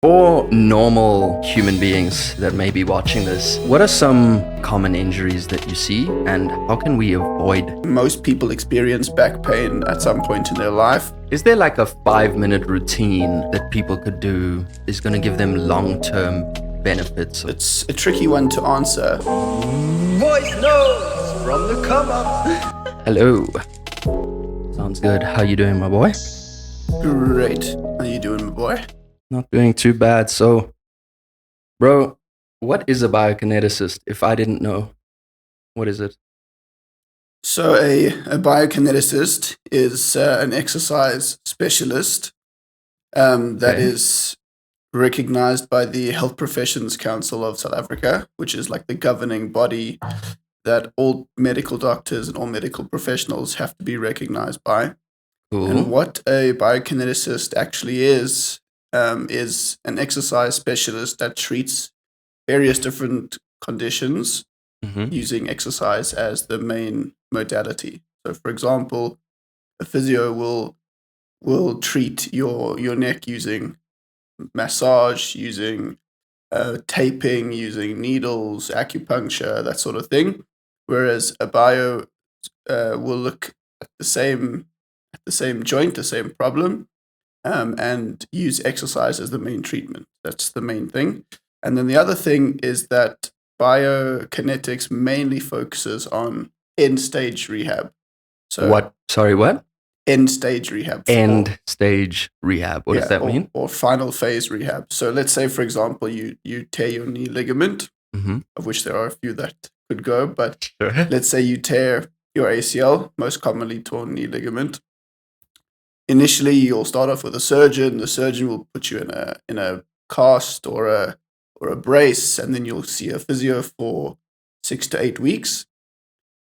For normal human beings that may be watching this, what are some common injuries that you see and how can we avoid? Most people experience back pain at some point in their life. Is there like a 5-minute routine that people could do is going to give them long-term benefits? It's a tricky one to answer. Voice notes from the come up. Hello. Sounds good. How you doing, my boy? Great. How you doing, my boy? Not doing too bad. So, bro, what is a biokineticist? If I didn't know, what is it? So a biokineticist is an exercise specialist that is recognized by the Health Professions Council of South Africa, which is like the governing body that all medical doctors and all medical professionals have to be recognized by. Cool. And what a biokineticist actually is an exercise specialist that treats various different conditions using exercise as the main modality. So, for example, a physio will treat your neck using massage, using taping, using needles, acupuncture, that sort of thing. Whereas a bio will look at the same joint, the same problem, and use exercise as the main treatment. That's the main thing. And then the other thing is that biokinetics mainly focuses on end-stage rehab. So What? Sorry, what? End-stage rehab. End stage rehab. What does that mean? Or final phase rehab. So let's say, for example, you tear your knee ligament, of which there are a few that could go, but Sure. let's say you tear your ACL, most commonly torn knee ligament. Initially, you'll start off with a surgeon. The surgeon will put you in a cast or a brace, and then you'll see a physio for 6 to 8 weeks,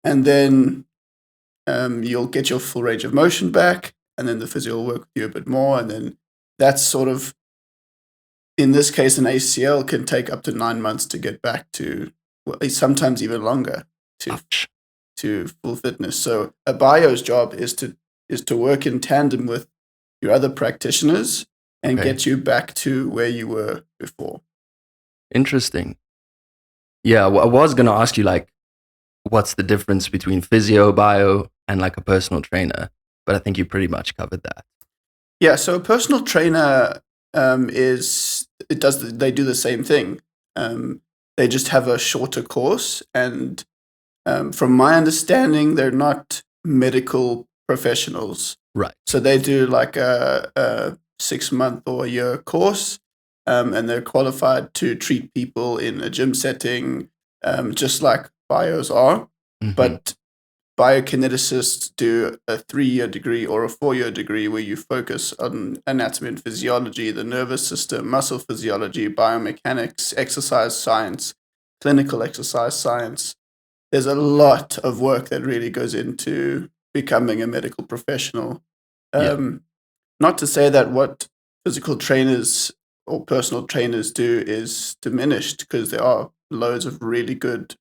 and then you'll get your full range of motion back, and then the physio will work with you a bit more, and then that's sort of, in this case, an ACL can take up to 9 months to get back to, well, sometimes even longer to full fitness. So a bio's job is to work in tandem with your other practitioners and get you back to where you were before. Interesting. Yeah, I was going to ask you, like, what's the difference between physio, bio, and like a personal trainer? But I think you pretty much covered that. Yeah, so a personal trainer they do the same thing. They just have a shorter course, and from my understanding, they're not medical professionals. Right. So they do like a 6-month or a year course, and they're qualified to treat people in a gym setting, just like bios are. But biokineticists do a 3-year degree or a 4-year degree where you focus on anatomy and physiology, the nervous system, muscle physiology, biomechanics, exercise science, clinical exercise science. There's a lot of work that really goes into becoming a medical professional. Not to say that what physical trainers or personal trainers do is diminished, because there are loads of really good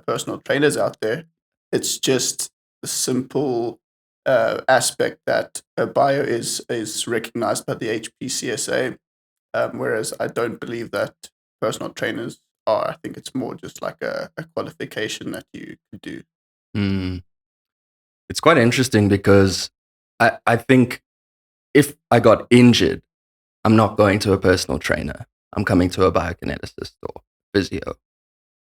personal trainers out there. It's just the simple aspect that a bio is recognized by the HPCSA, whereas I don't believe that personal trainers are. I think it's more just like a qualification that you could do. It's quite interesting because I think if I got injured, I'm not going to a personal trainer. I'm coming to a biokineticist or physio.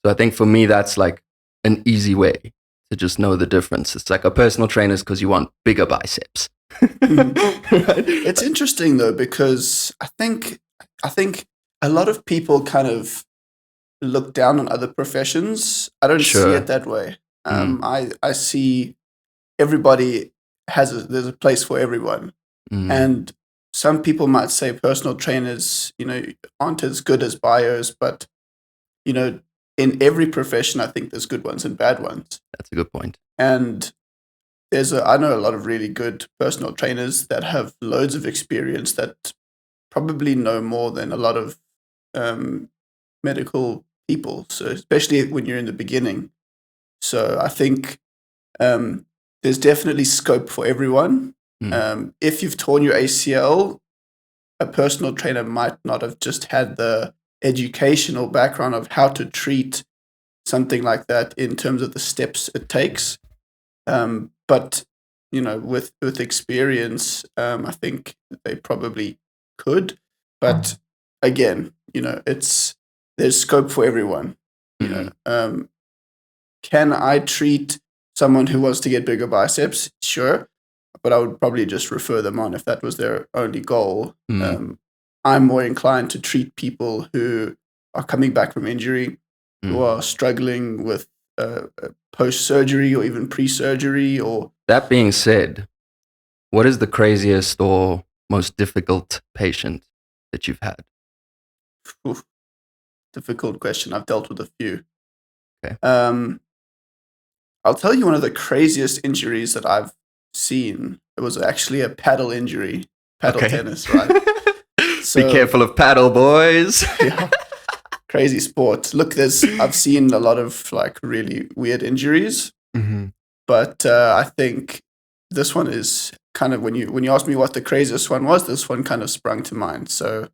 So I think for me, that's like an easy way to just know the difference. It's like a personal trainer is because you want bigger biceps. It's interesting though, because I think a lot of people kind of look down on other professions. I don't see it that way. I see everybody there's a place for everyone. And some people might say personal trainers, aren't as good as bios, but, in every profession, I think there's good ones and bad ones. That's a good point. And I know a lot of really good personal trainers that have loads of experience that probably know more than a lot of medical people. So especially when you're in the beginning. So I think there's definitely scope for everyone. If you've torn your ACL, a personal trainer might not have just had the educational background of how to treat something like that in terms of the steps it takes. But with experience, I think they probably could. But again, there's scope for everyone. Can I treat someone who wants to get bigger biceps? Sure, but I would probably just refer them on if that was their only goal. I'm more inclined to treat people who are coming back from injury, who are struggling with post-surgery or even pre-surgery. Or that being said, what is the craziest or most difficult patient that you've had? Oof, difficult question. I've dealt with a few. Okay. I'll tell you one of the craziest injuries that I've seen. It was actually a paddle injury, tennis, right? So, be careful of paddle, boys. Yeah. Crazy sport. Look, I've seen a lot of like really weird injuries, but I think this one is kind of, when you asked me what the craziest one was, this one kind of sprung to mind. So,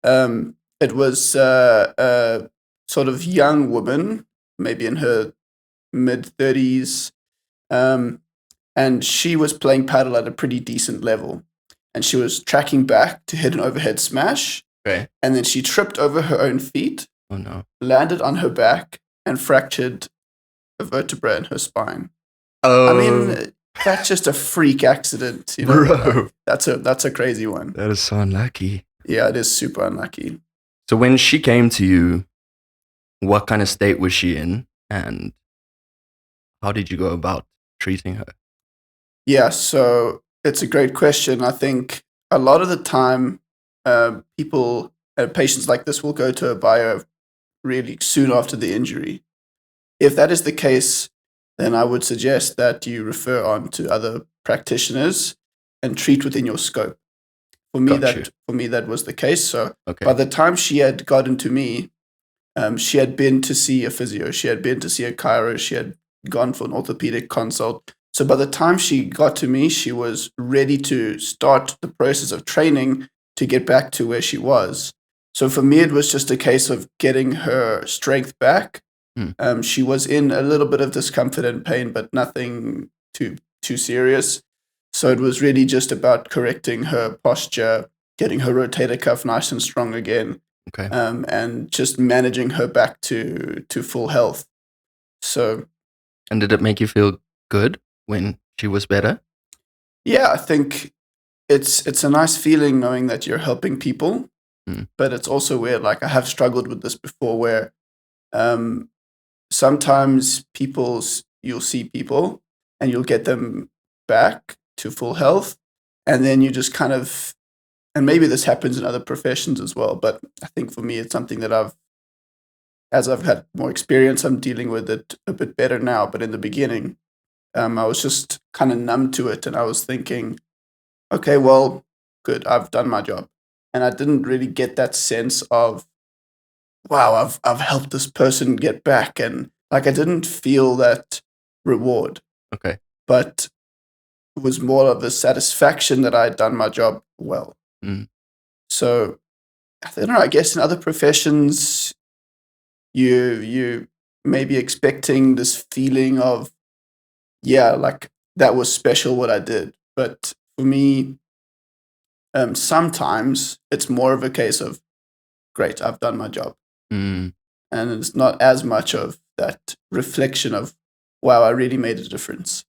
it was a sort of young woman, maybe in her mid-30s, and she was playing paddle at a pretty decent level, and she was tracking back to hit an overhead smash. Okay. And then she tripped over her own feet. Oh no! Landed on her back and fractured a vertebra in her spine. Oh, I mean, that's just a freak accident, bro. That's a crazy one. That is so unlucky. Yeah, it is super unlucky. So when she came to you, what kind of state was she in, and how did you go about treating her? Yeah, so it's a great question. I think a lot of the time, patients like this will go to a bio really soon after the injury. If that is the case, then I would suggest that you refer on to other practitioners and treat within your scope. For me, that was the case. So by the time she had gotten to me, she had been to see a physio, she had been to see a chiro, she had gone for an orthopedic consult. So by the time she got to me, she was ready to start the process of training to get back to where she was. So for me, it was just a case of getting her strength back. She was in a little bit of discomfort and pain, but nothing too serious. So it was really just about correcting her posture, getting her rotator cuff nice and strong again, and just managing her back to full health. So, and did it make you feel good when she was better? Yeah, I think it's a nice feeling knowing that you're helping people, but it's also weird. Like, I have struggled with this before, where sometimes you'll see people and you'll get them back to full health, and then you just kind of, and maybe this happens in other professions as well, but I think for me it's something that as I've had more experience, I'm dealing with it a bit better now. But in the beginning, I was just kind of numb to it, and I was thinking, okay, well, good, I've done my job. And I didn't really get that sense of, wow, I've helped this person get back, and like I didn't feel that reward. Okay. But it was more of a satisfaction that I had done my job well. So I don't know, I guess in other professions, you may be expecting this feeling of, yeah, like that was special what I did. But for me, sometimes it's more of a case of, great, I've done my job. And it's not as much of that reflection of, wow, I really made a difference.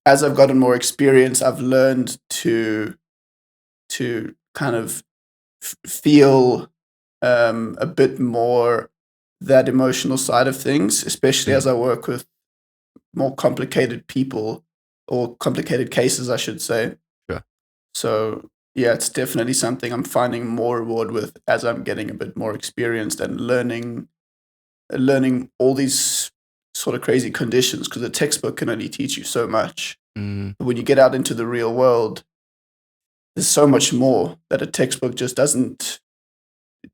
As I've gotten more experience, I've learned to kind of feel a bit more that emotional side of things, especially as I work with more complicated people, or complicated cases, I should say. Sure. So yeah, it's definitely something I'm finding more reward with as I'm getting a bit more experienced and learning all these sort of crazy conditions, because a textbook can only teach you so much. But when you get out into the real world, there's so much more that a textbook just doesn't,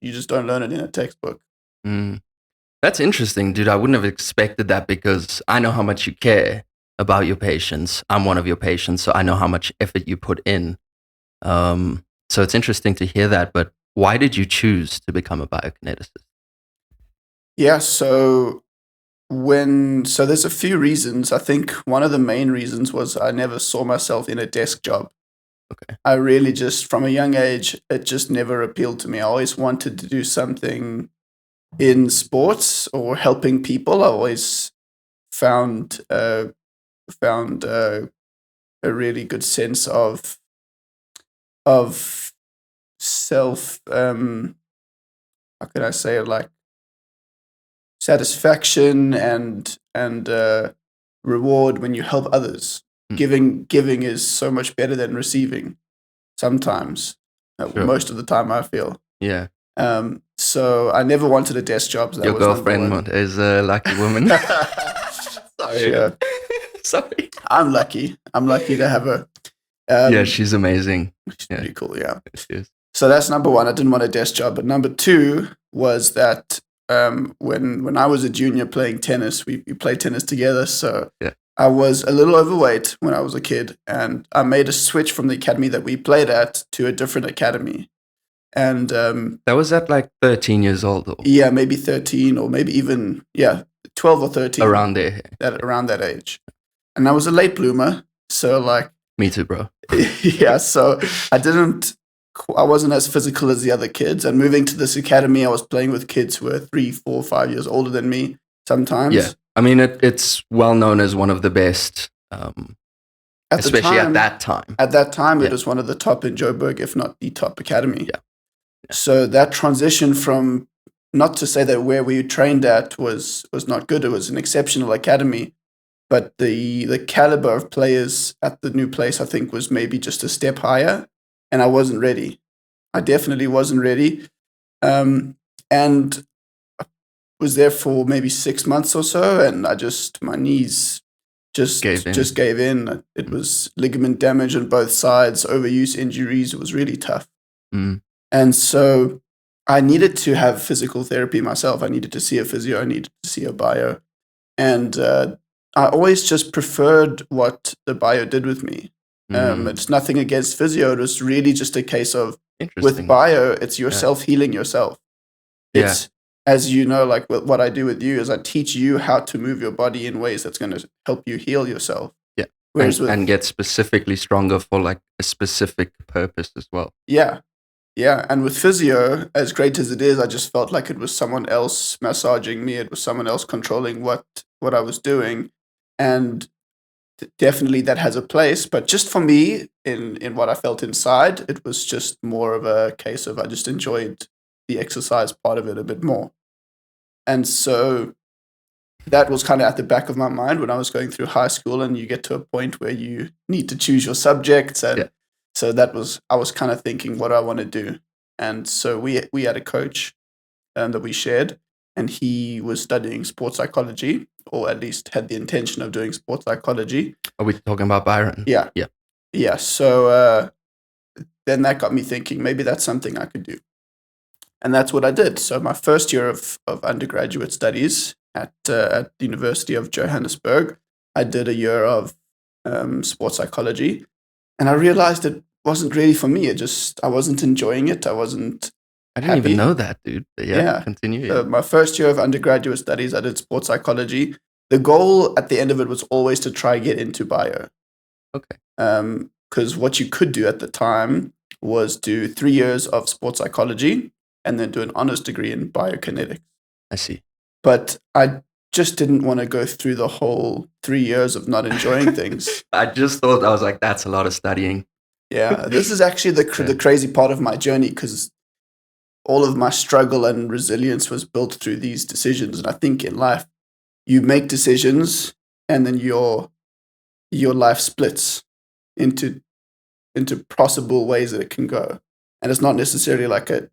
you just don't learn it in a textbook. That's interesting, dude. I wouldn't have expected that, because I know how much you care about your patients. I'm one of your patients, so I know how much effort you put in. So it's interesting to hear that, but why did you choose to become a biokineticist? Yeah, so there's a few reasons. I think one of the main reasons was I never saw myself in a desk job. Okay. I really just, from a young age, it just never appealed to me. I always wanted to do something in sports or helping people. I always found a really good sense of self. How can I say it? Like satisfaction and reward when you help others. Giving is so much better than receiving. Sometimes, Sure. most of the time, I feel. Yeah. So I never wanted a desk job. So that Your was girlfriend is a lucky woman. Sorry. Sure. Sorry. I'm lucky. I'm lucky to have her. Yeah, she's amazing. She's pretty cool. Yeah. She is. So that's number one. I didn't want a desk job. But number two was that when I was a junior playing tennis, we played tennis together. So Yeah. I was a little overweight when I was a kid, and I made a switch from the academy that we played at to a different academy. And That was at like 13 years old, or yeah, maybe 13 or maybe even 12 or 13 around there. around that age. And I was a late bloomer, so like Me too, bro. yeah, so I wasn't as physical as the other kids. And moving to this academy, I was playing with kids who were 3, 4, 5 years older than me sometimes. Yeah. I mean, it's well known as one of the best, especially at that time. At that time, Yeah. it was one of the top in Joburg, if not the top academy. Yeah. So that transition from, not to say that where we trained at was not good, it was an exceptional academy, but the caliber of players at the new place, I think, was maybe just a step higher, and I wasn't ready. I definitely wasn't ready. And was there for maybe 6 months or so, and my knees just gave in. It was ligament damage on both sides, overuse injuries. It was really tough. Mm. And so I needed to have physical therapy myself. I needed to see a physio. I needed to see a bio. And I always just preferred what the bio did with me. It's nothing against physio. It was really just a case of, with bio, it's yourself healing yourself. It's, as you know, like what I do with you is I teach you how to move your body in ways that's going to help you heal yourself. Yeah. Whereas and get specifically stronger for like a specific purpose as well. Yeah. Yeah. And with physio, as great as it is, I just felt like it was someone else massaging me. It was someone else controlling what I was doing. And definitely that has a place. But just for me, in what I felt inside, it was just more of a case of I just enjoyed the exercise part of it a bit more. And so that was kind of at the back of my mind when I was going through high school, and you get to a point where you need to choose your subjects. And so I was kind of thinking, what do I want to do? And so we had a coach that we shared, and he was studying sports psychology, or at least had the intention of doing sports psychology. Are we talking about Byron? Yeah. Yeah. Yeah. So then that got me thinking, maybe that's something I could do. And that's what I did. So my first year of undergraduate studies at the University of Johannesburg, I did a year of sports psychology, and I realized it wasn't really for me. I wasn't enjoying it. I didn't even know that, dude. But continue. So my first year of undergraduate studies, I did sports psychology. The goal at the end of it was always to try get into bio. Okay. Because what you could do at the time was do 3 years of sports psychology and then do an honors degree in biokinetics. I see. But I just didn't want to go through the whole 3 years of not enjoying things. I was like, that's a lot of studying. Yeah, this is actually the crazy part of my journey, because all of my struggle and resilience was built through these decisions. And I think in life, you make decisions and then your life splits into possible ways that it can go. And it's not necessarily like a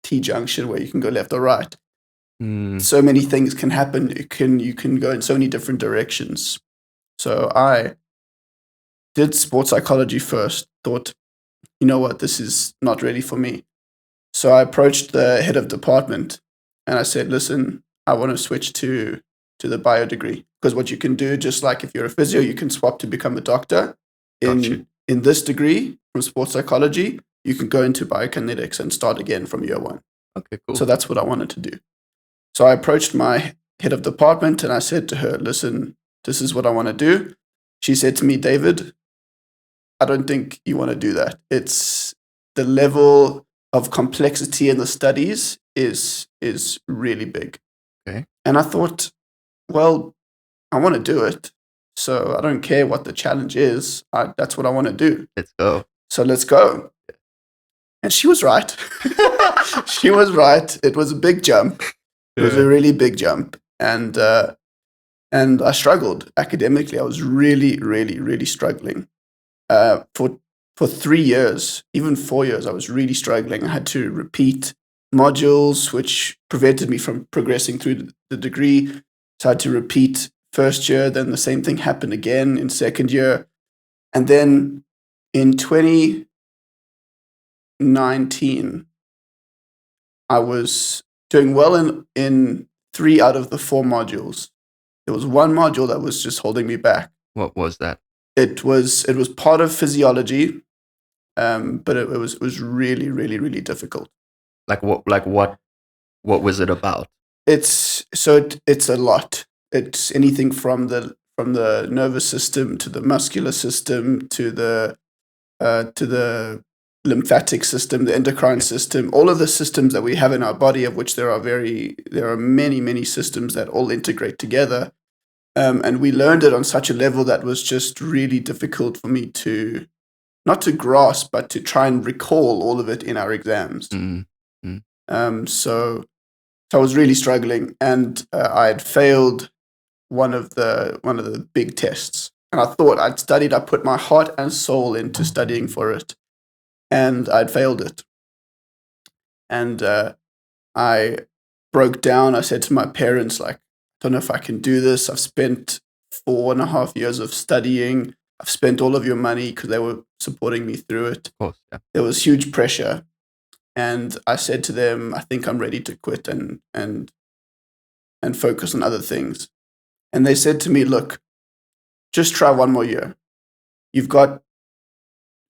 T-junction where you can go left or right. So many things can happen. You can go in so many different directions. So I did sports psychology first, thought, you know what, this is not really for me. So I approached the head of department and I said, listen, I want to switch to the bio degree, because what you can do, just like if you're a physio, you can swap to become a doctor. In this degree from sports psychology, you can go into biokinetics and start again from year one. Okay, cool. So that's what I wanted to do. So I approached my head of department and I said to her, listen, this is what I want to do. She said to me, David, I don't think you want to do that. It's the level of complexity in the studies is really big. Okay. And I thought, well, I want to do it. So I don't care what the challenge is. That's what I want to do. Let's go. So let's go. And she was right. She was right. It was a big jump. It was a really big jump. And I struggled academically. I was really, really, really struggling. For 3 years, even 4 years, I was really struggling. I had to repeat modules, which prevented me from progressing through the degree. So I had to repeat first year. Then the same thing happened again in second year. And then in 2019, I was doing well in 3 out of the 4 modules. There was one module that was just holding me back. What was that? It was part of physiology, but it was really, really, really difficult. What was it about? It's a lot. It's anything from the nervous system to the muscular system to the lymphatic system, the endocrine system, all of the systems that we have in our body, of which there are many, many systems that all integrate together. And we learned it on such a level that was just really difficult for me to, not to grasp, but to try and recall all of it in our exams. So I was really struggling, and I had failed one of the big tests. And I thought I'd studied, I put my heart and soul into studying for it, and I'd failed it. And I broke down. I said to my parents, like, I don't know if I can do this. I've spent 4.5 years of studying. I've spent all of your money, because they were supporting me through it. Of course, yeah. There was huge pressure. And I said to them, I think I'm ready to quit and focus on other things. And they said to me, look, just try one more year. You've got,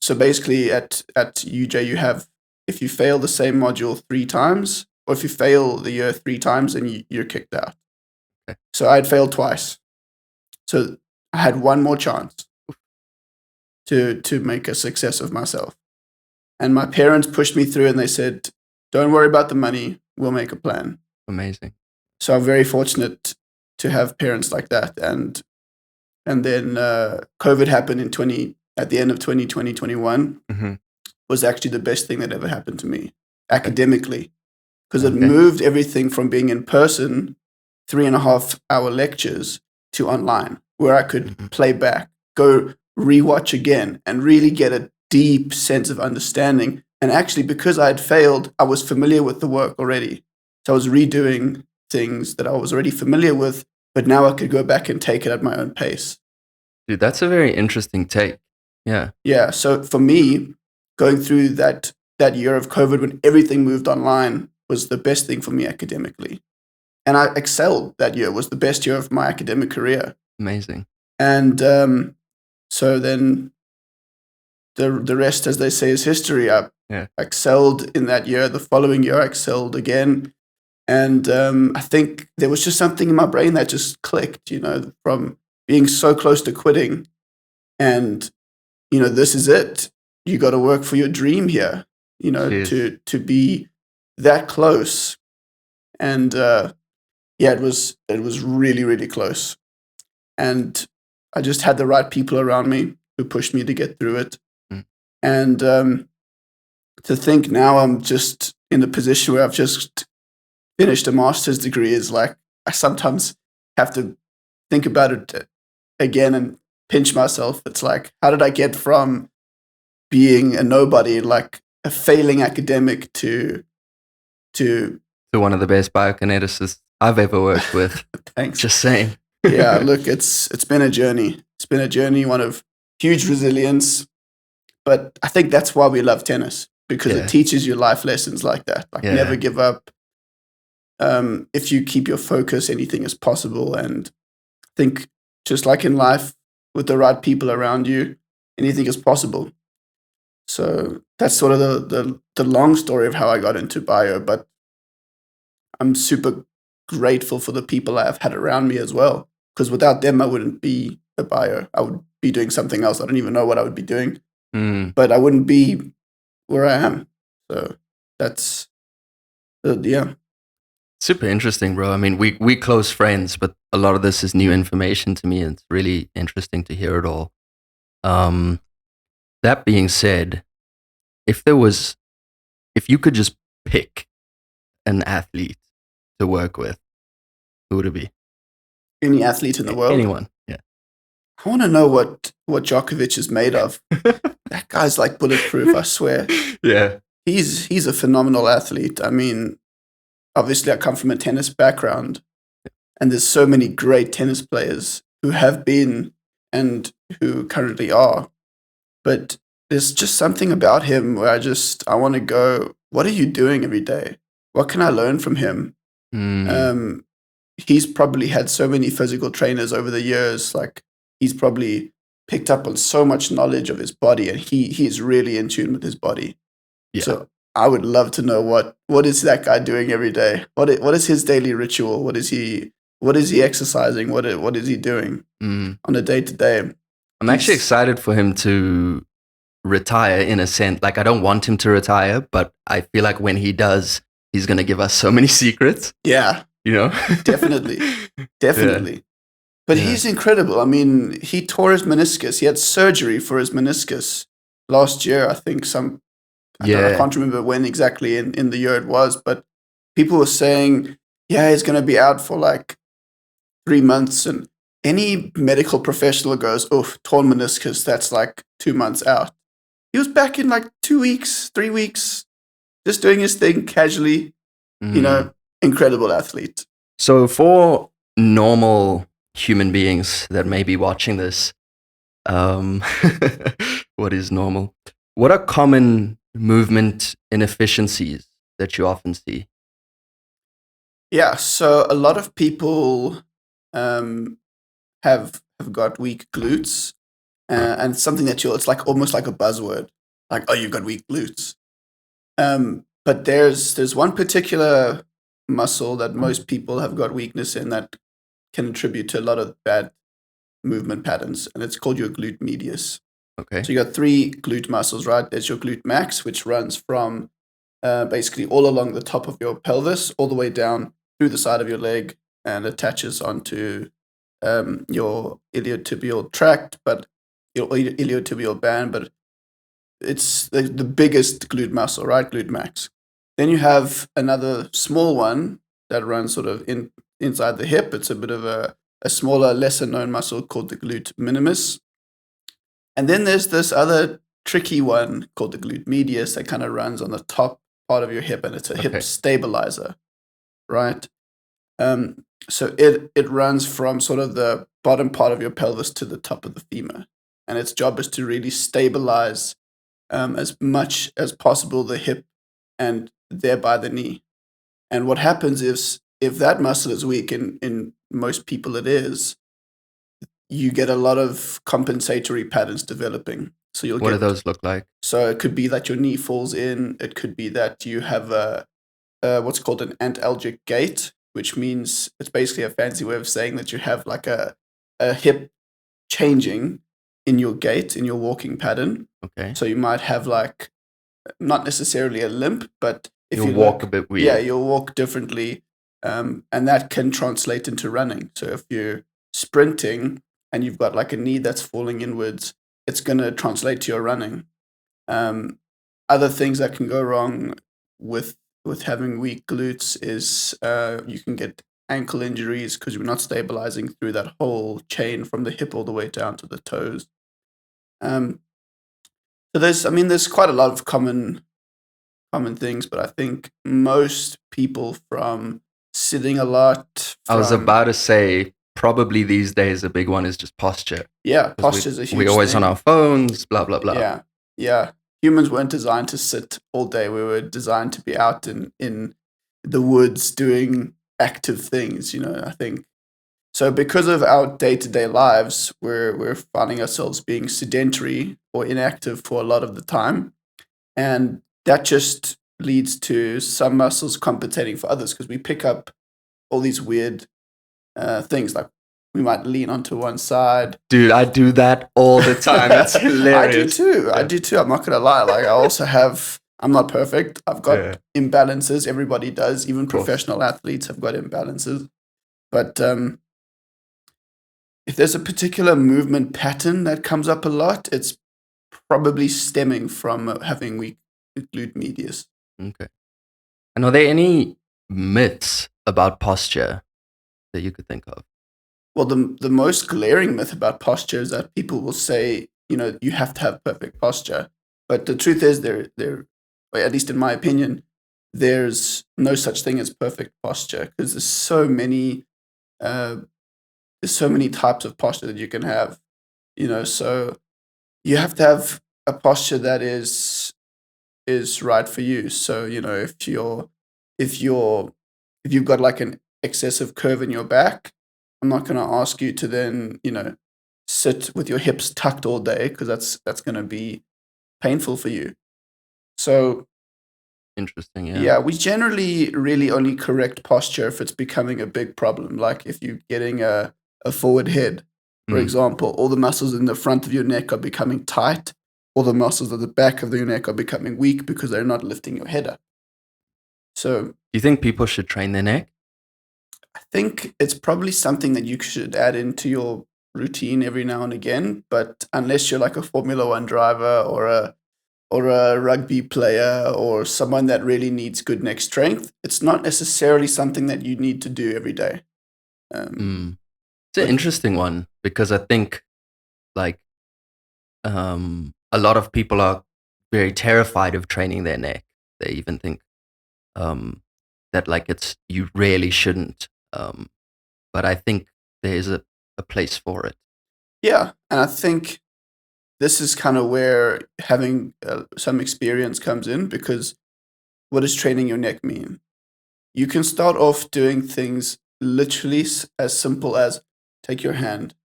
so basically at UJ, you have, if you fail the same module 3 times, or if you fail the year 3 times, then you're kicked out. Okay. So I had failed twice. So I had one more chance to make a success of myself. And my parents pushed me through, and they said, don't worry about the money. We'll make a plan. Amazing. So I'm very fortunate to have parents like that. And then COVID happened at the end of 2020, 21, was actually the best thing that ever happened to me academically, because it moved everything from being in person, 3.5-hour lectures, to online, where I could play back, go rewatch again, and really get a deep sense of understanding. And actually, because I had failed, I was familiar with the work already. So I was redoing things that I was already familiar with, but now I could go back and take it at my own pace. Dude, that's a very interesting take. Yeah. Yeah. So for me, going through that year of COVID when everything moved online was the best thing for me academically. And I excelled that year. It was the best year of my academic career. Amazing. And so then the rest, as they say, is history. I excelled in that year. The following year, I excelled again. And I think there was just something in my brain that just clicked, from being so close to quitting. And, this is it. You got to work for your dream here, to be that close. And it was really, really close. And I just had the right people around me who pushed me to get through it. And to think now I'm just in a position where I've just finished a master's degree is like, I sometimes have to think about it again and pinch myself. It's like, how did I get from being a nobody, like a failing academic, to one of the best biokineticists I've ever worked with. Thanks. Just saying. Yeah, look, it's been a journey. It's been a journey, one of huge resilience. But I think that's why we love tennis, because it teaches you life lessons like that. Like never give up. If you keep your focus, anything is possible. And I think just like in life, with the right people around you, anything is possible. So that's sort of the long story of how I got into bio, but I'm super grateful for the people I've had around me as well. Because without them, I wouldn't be a bio. I would be doing something else. I don't even know what I would be doing, but I wouldn't be where I am. So that's, yeah. Super interesting, bro. I mean, we close friends, but a lot of this is new information to me. And it's really interesting to hear it all. That being said, if you could just pick an athlete to work with, who would it be? Any athlete in the world. Anyone, yeah. I want to know what Djokovic is made of. That guy's like bulletproof, I swear. Yeah. He's a phenomenal athlete. I mean, obviously I come from a tennis background, and there's so many great tennis players who have been and who currently are. But there's just something about him where I want to go, what are you doing every day? What can I learn from him? He's probably had so many physical trainers over the years. Like, he's probably picked up on so much knowledge of his body, and he is really in tune with his body. Yeah. So I would love to know what is that guy doing every day? What is his daily ritual? What is he exercising? What is he doing on a day to day? I'm actually excited for him to retire, in a sense. Like, I don't want him to retire, but I feel like when he does, he's going to give us so many secrets. Yeah. You know? Definitely. Yeah. But he's incredible. I mean, he tore his meniscus. He had surgery for his meniscus last year, I think. I can't remember when exactly in the year it was, but people were saying, yeah, he's going to be out for like 3 months. And any medical professional goes, oh, torn meniscus, that's like 2 months out. He was back in like 2 weeks, 3 weeks, just doing his thing casually, incredible athlete. So for normal human beings that may be watching this, what is normal? What are common movement inefficiencies that you often see? Yeah, so a lot of people have got weak glutes, and something that it's like almost like a buzzword, like, oh, you've got weak glutes. But there's one particular muscle that most people have got weakness in that can attribute to a lot of bad movement patterns, and it's called your glute medius. Okay. So you got 3 glute muscles, right? There's your glute max, which runs from basically all along the top of your pelvis, all the way down through the side of your leg, and attaches onto your iliotibial tract, but your iliotibial band. But it's the biggest glute muscle, right? Glute max. Then you have another small one that runs sort of inside the hip. It's a bit of a smaller, lesser known muscle called the glute minimus. And then there's this other tricky one called the glute medius that kind of runs on the top part of your hip, and it's a hip stabilizer, right? So it runs from sort of the bottom part of your pelvis to the top of the femur, and its job is to really stabilize as much as possible the hip and thereby the knee. And what happens is, if that muscle is weak, in most people it is, you get a lot of compensatory patterns developing. So what do those look like? So it could be that your knee falls in. It could be that you have what's called an antalgic gait, which means it's basically a fancy way of saying that you have like a hip changing in your gait, in your walking pattern. Okay. So you might have like not necessarily a limp, but if you walk a bit weird. Yeah, you'll walk differently, and that can translate into running. So if you're sprinting and you've got like a knee that's falling inwards, it's going to translate to your running. Other things that can go wrong with having weak glutes is you can get ankle injuries because you're not stabilizing through that whole chain from the hip all the way down to the toes. So there's quite a lot of common things, but I think most people, from sitting a lot. I was about to say, probably these days a big one is just posture. Yeah, posture's a huge We're always thing. on our phones, blah, blah, blah. Yeah. Humans weren't designed to sit all day. We were designed to be out in the woods doing active things, I think. So because of our day-to-day lives, we're finding ourselves being sedentary or inactive for a lot of the time. And that just leads to some muscles compensating for others because we pick up all these weird things, like we might lean onto one side. Dude, I do that all the time. It's hilarious. I do too. I'm not going to lie. Like, I also I'm not perfect. I've got imbalances. Everybody does. Even professional athletes have got imbalances. But if there's a particular movement pattern that comes up a lot, it's probably stemming from having weak glute medius. Okay. And are there any myths about posture that you could think of? Well, the most glaring myth about posture is that people will say, you have to have perfect posture. But the truth is, or at least in my opinion, there's no such thing as perfect posture because there's so many types of posture that you can have. So you have to have a posture that is right for you. So if you've got like an excessive curve in your back, I'm not going to ask you to then sit with your hips tucked all day because that's going to be painful for you. So interesting. Yeah, we generally really only correct posture if it's becoming a big problem. Like if you're getting a forward head, for example, all the muscles in the front of your neck are becoming tight. All the muscles at the back of your neck are becoming weak because they're not lifting your head up. So, do you think people should train their neck? I think it's probably something that you should add into your routine every now and again. But unless you're like a Formula One driver or a rugby player or someone that really needs good neck strength, it's not necessarily something that you need to do every day. It's an interesting one because I think like a lot of people are very terrified of training their neck. They even think that like you really shouldn't. But I think there's a place for it. Yeah, and I think this is kind of where having some experience comes in, because what does training your neck mean? You can start off doing things literally as simple as take your hand,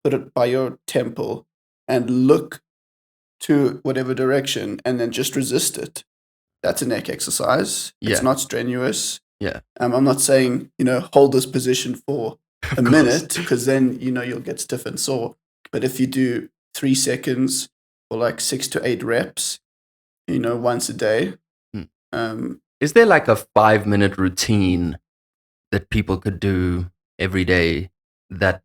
put it by your temple, and look to whatever direction, and then just resist it. That's a neck exercise. Yeah. It's not strenuous. Yeah. I'm not saying, hold this position for a minute, because then, you'll get stiff and sore. But if you do 3 seconds for like 6 to 8 reps, once a day. Is there like a 5-minute routine that people could do every day that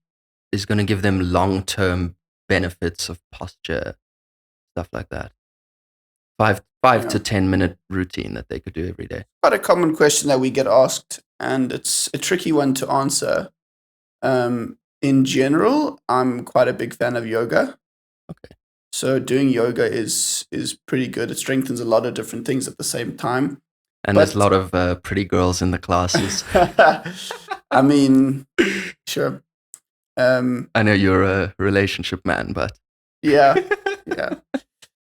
is going to give them long-term benefits of posture, stuff like that? 5 to 10-minute routine that they could do every day. Quite a common question that we get asked, and it's a tricky one to answer. In general, I'm quite a big fan of yoga. Okay. So doing yoga is pretty good. It strengthens a lot of different things at the same time. And there's a lot of pretty girls in the classes. I mean, sure. I know you're a relationship man, but yeah.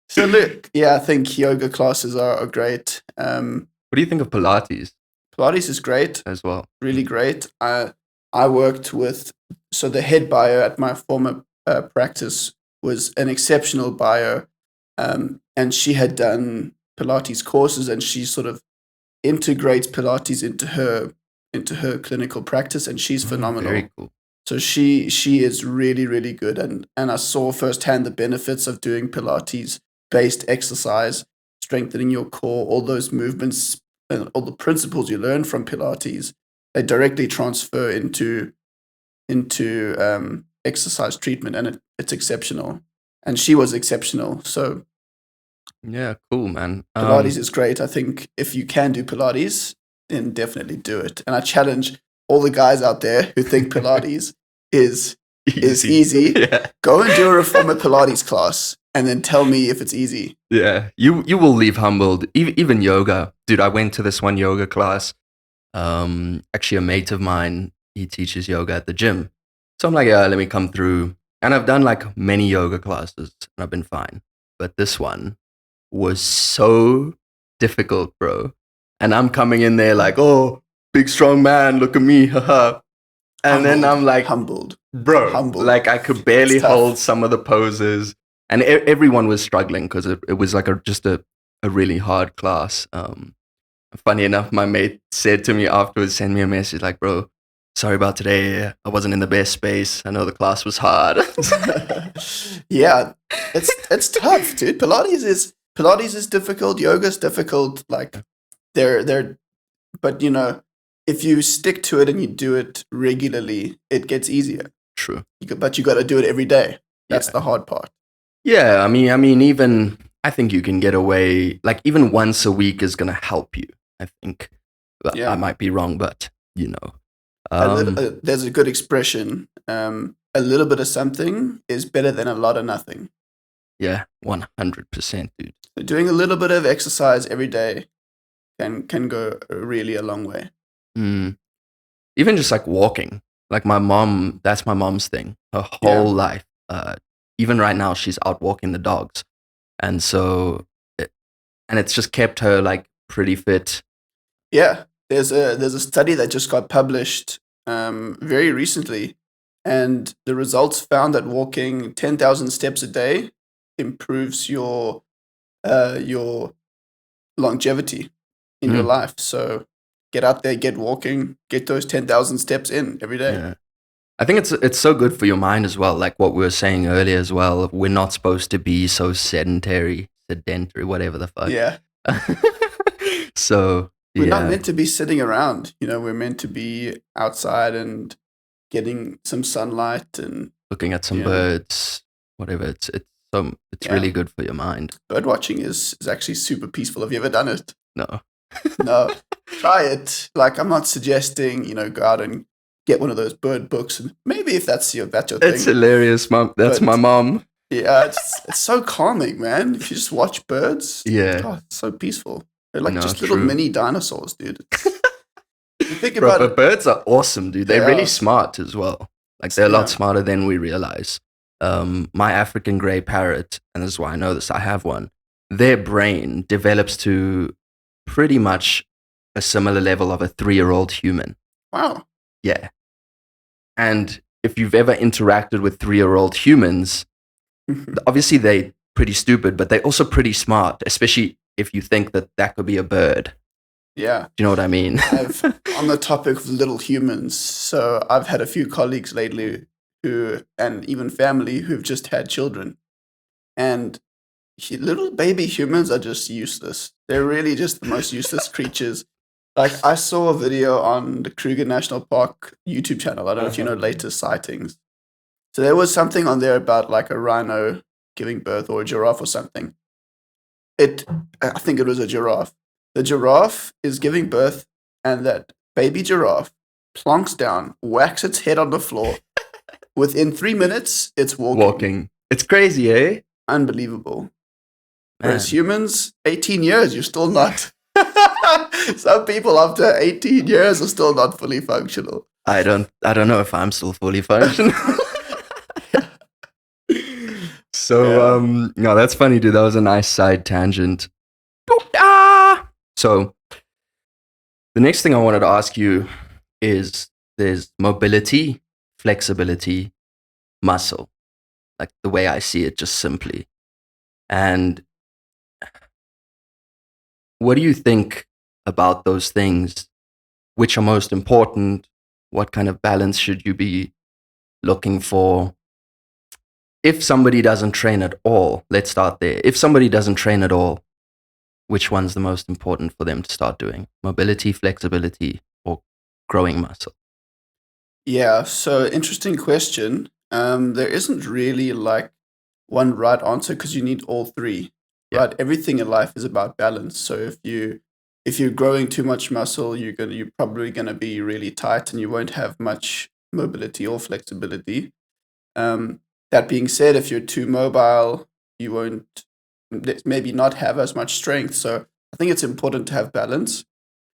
So look, I think yoga classes are great. What do you think of Pilates? Pilates is great as well. Really great. I worked with, so the head bio at my former practice was an exceptional bio, and she had done Pilates courses, and she sort of integrates Pilates into her clinical practice, and she's phenomenal. Very cool. So she is really, really good, and I saw firsthand the benefits of doing Pilates-based exercise, strengthening your core, all those movements, and all the principles you learn from Pilates, they directly transfer into exercise treatment, and it's exceptional. And she was exceptional. So yeah, cool, man. Pilates is great. I think if you can do Pilates, then definitely do it. And I challenge all the guys out there who think Pilates is easy. Yeah. Go and do a reformer Pilates class, and then tell me if it's easy. Yeah, you will leave humbled. Even yoga, dude. I went to this one yoga class. Actually, a mate of mine, he teaches yoga at the gym. So I'm like, yeah, let me come through. And I've done like many yoga classes, and I've been fine. But this one was so difficult, bro. And I'm coming in there like, oh, big strong man, look at me, haha. And then I'm like, humbled, like I could barely hold some of the poses, and everyone was struggling because it was like just a a really hard class. Funny enough, my mate said to me afterwards, send me a message like, bro, sorry about today. I wasn't in the best space. I know the class was hard. Yeah, it's tough, dude. Pilates is difficult. Yoga's difficult. Like they're but if you stick to it and you do it regularly, it gets easier. True. But you got to do it every day. That's the hard part. Yeah, I mean, even I think you can get away. Like even once a week is gonna help you. I think. Well, Yeah. I might be wrong, but There's a good expression. A little bit of something is better than a lot of nothing. yeah, 100%, dude. So doing a little bit of exercise every day can go really a long way. Mm. Even just like walking. Like my mom, that's my mom's thing. Her whole life. Even right now, she's out walking the dogs, and so and it's just kept her like pretty fit. Yeah, there's a study that just got published very recently, and the results found that walking 10,000 steps a day improves your longevity in your life. So get out there, get walking, get those 10,000 steps in every day. Yeah. I think it's so good for your mind as well. Like what we were saying earlier as well. We're not supposed to be so sedentary, whatever the fuck. Yeah. So We're not meant to be sitting around. We're meant to be outside and getting some sunlight and looking at some birds, whatever. It's really good for your mind. Bird watching is actually super peaceful. Have you ever done it? No. No. Try it. Like I'm not suggesting, go out and get one of those bird books, and maybe if that's your thing. It's hilarious, mom. That's my mom. Yeah, it's so calming, man. If you just watch birds, it's so peaceful. They're like just little mini dinosaurs, dude. You think about but birds are awesome, dude. They're really smart as well. Like they're a lot smarter than we realize. My African grey parrot, and this is why I know this, I have one. Their brain develops to pretty much a similar level of a 3-year-old human. Wow. Yeah. And if you've ever interacted with 3-year-old humans, obviously they're pretty stupid, but they're also pretty smart, especially if you think that could be a bird. Yeah. Do you know what I mean? On the topic of little humans, so I've had a few colleagues lately and even family who've just had children. And little baby humans are just useless. They're really just the most useless creatures. Like I saw a video on the Kruger National Park YouTube channel. I don't know if you know latest sightings. So there was something on there about like a rhino giving birth or a giraffe or something. I think it was a giraffe. The giraffe is giving birth, and that baby giraffe plonks down, whacks its head on the floor. Within 3 minutes, it's walking. It's crazy, eh? Unbelievable. Whereas humans, 18 years, you're still not. Some people after 18 years are still not fully functional. I don't know if I'm still fully functional. So, no, that's funny, dude. That was a nice side tangent. So, the next thing I wanted to ask you is there's mobility, flexibility, muscle. Like the way I see it, just simply. And what do you think about those things? Which are most important? What kind of balance should you be looking for? If somebody doesn't train at all, let's start there. If somebody doesn't train at all, which one's the most important for them to start doing? Mobility, flexibility, or growing muscle? Yeah, so interesting question. There isn't really like one right answer because you need all three. Yeah. Right? Everything in life is about balance. So if you're growing too much muscle, you're probably gonna be really tight and you won't have much mobility or flexibility. That being said, if you're too mobile, you won't maybe not have as much strength. So I think it's important to have balance.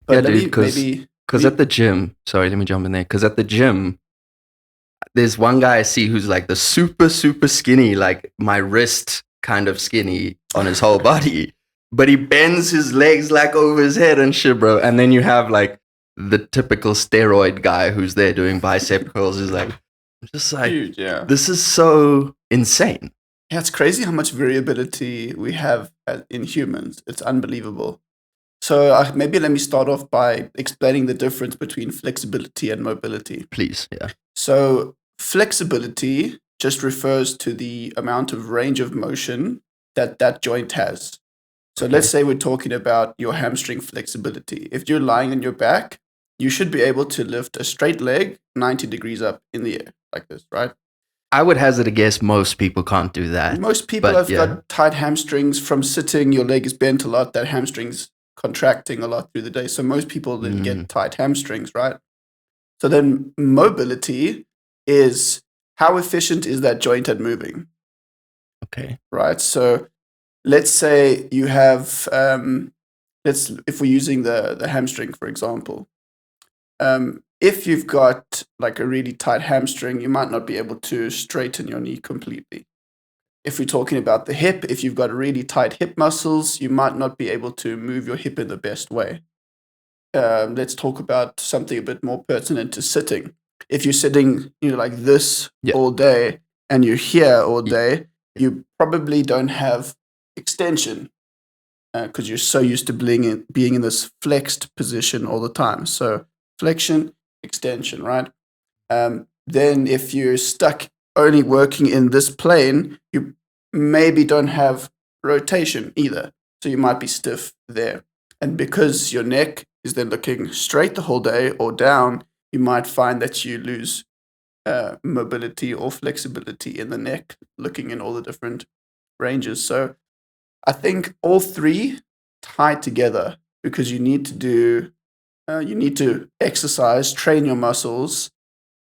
But because at the gym, sorry, let me jump in there. Because at the gym, there's one guy I see who's like the super, super skinny, like my wrist kind of skinny on his whole body. But he bends his legs like over his head and shit, bro. And then you have like the typical steroid guy who's there doing bicep curls. Is like, I'm just like, huge, yeah. This is so insane. Yeah, it's crazy how much variability we have in humans. It's unbelievable. So maybe let me start off by explaining the difference between flexibility and mobility. Please, yeah. So flexibility just refers to the amount of range of motion that that joint has. So Okay. let's say we're talking about your hamstring flexibility. If you're lying on your back, you should be able to lift a straight leg 90 degrees up in the air like this, right? I would hazard a guess most people can't do that. Most people But have yeah. got tight hamstrings from sitting. Your leg is bent a lot. That hamstring's contracting a lot through the day. So most people then get tight hamstrings, right? So then mobility is how efficient is that joint at moving, Okay. right? So let's say you have, if we're using the hamstring, for example, if you've got like a really tight hamstring, you might not be able to straighten your knee completely. If we're talking about the hip, if you've got really tight hip muscles, you might not be able to move your hip in the best way. Let's talk about something a bit more pertinent to sitting. If you're sitting, like this Yeah. all day and you're here all Yeah. day, you probably don't have extension because you're so used to being in this flexed position all the time. So flexion, extension, right? Then if you're stuck only working in this plane, you maybe don't have rotation either. So you might be stiff there. And because your neck is then looking straight the whole day or down, you might find that you lose mobility or flexibility in the neck, looking in all the different ranges. So I think all three tie together because you need to exercise, train your muscles.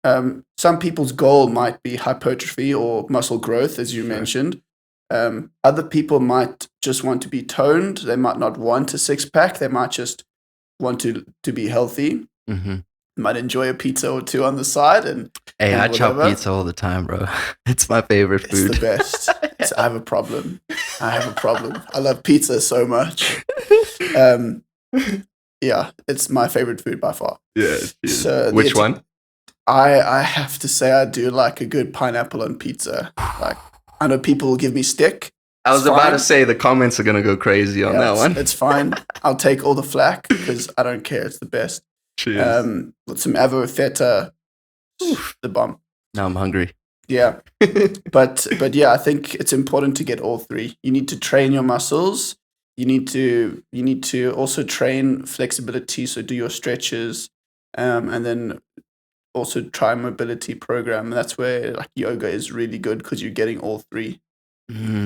Some people's goal might be hypertrophy or muscle growth, as you mentioned. Other people might just want to be toned. They might not want a six-pack. They might just want to be healthy. Mm-hmm. Might enjoy a pizza or two on the side. Hey, I chop whatever. pizza all the time, bro. It's my favorite food. It's the best. I have a problem. I love pizza so much. Yeah, it's my favorite food by far. Yeah. So Which one? I have to say I do like a good pineapple on pizza. Like, I know people will give me stick. I was about to say the comments are gonna go crazy on that one. It's fine. I'll take all the flack because I don't care. It's the best. Cheers. With some avocado feta, the bomb. Now I'm hungry. Yeah, but yeah, I think it's important to get all three. You need to train your muscles. You need to also train flexibility. So do your stretches, and then also try a mobility program. And that's where like yoga is really good because you're getting all three.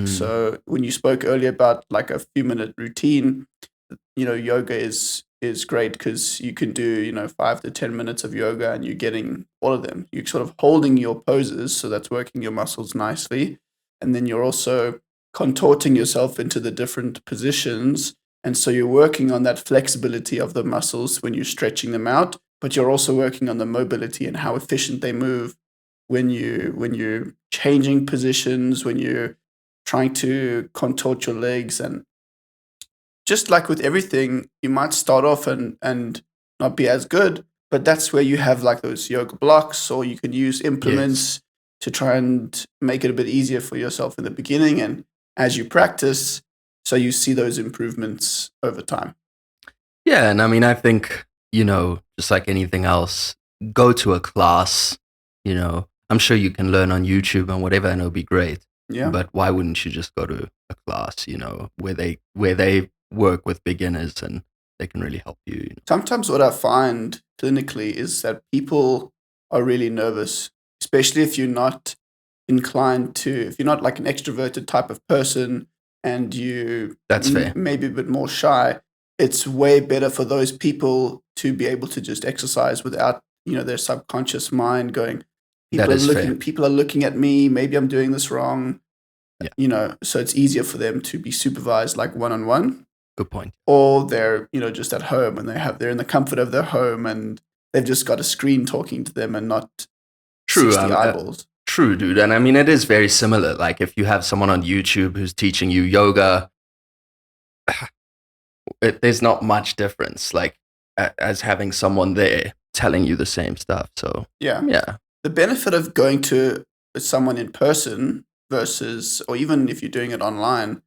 So when you spoke earlier about like a few minute routine, yoga is great because you can do 5 to 10 minutes of yoga and you're getting all of them. You're sort of holding your poses, so that's working your muscles nicely, and then you're also contorting yourself into the different positions, and so you're working on that flexibility of the muscles when you're stretching them out, but you're also working on the mobility and how efficient they move when you're changing positions, when you're trying to contort your legs. And just like with everything, you might start off and not be as good, but that's where you have like those yoga blocks, or you can use implements to try and make it a bit easier for yourself in the beginning. And as you practice, so you see those improvements over time. Yeah, and I mean, I think, just like anything else, go to a class, I'm sure you can learn on YouTube and whatever, and it'll be great. Yeah. But why wouldn't you just go to a class, where they work with beginners and they can really help you? Sometimes what I find clinically is that people are really nervous, especially if you're not if you're not like an extroverted type of person and That's fair. Maybe a bit more shy. It's way better for those people to be able to just exercise without, their subconscious mind going, people are looking at me, maybe I'm doing this wrong. Yeah. So it's easier for them to be supervised like one-on-one. Good point. Or they're, just at home and they're in the comfort of their home and they've just got a screen talking to them and not 60 eyeballs. True, dude. And I mean, it is very similar. Like if you have someone on YouTube who's teaching you yoga, there's not much difference like as having someone there telling you the same stuff. So yeah. The benefit of going to someone in person versus, or even if you're doing it online,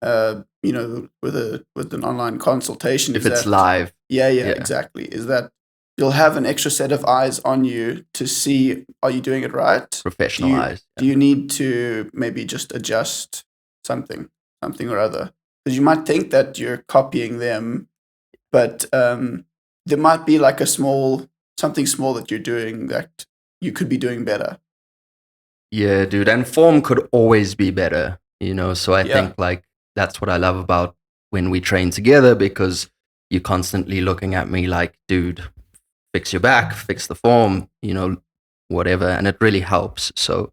with an online consultation, If it's live. Yeah, Yeah. exactly. Is that you'll have an extra set of eyes on you to see, are you doing it right? Professional eyes. Do you need to maybe just adjust something or other? Because you might think that you're copying them, but there might be like something small that you're doing that you could be doing better. Yeah, dude. And form could always be better, So I Yeah. think like that's what I love about when we train together, because you're constantly looking at me like, dude, fix your back, fix the form, whatever. And it really helps. So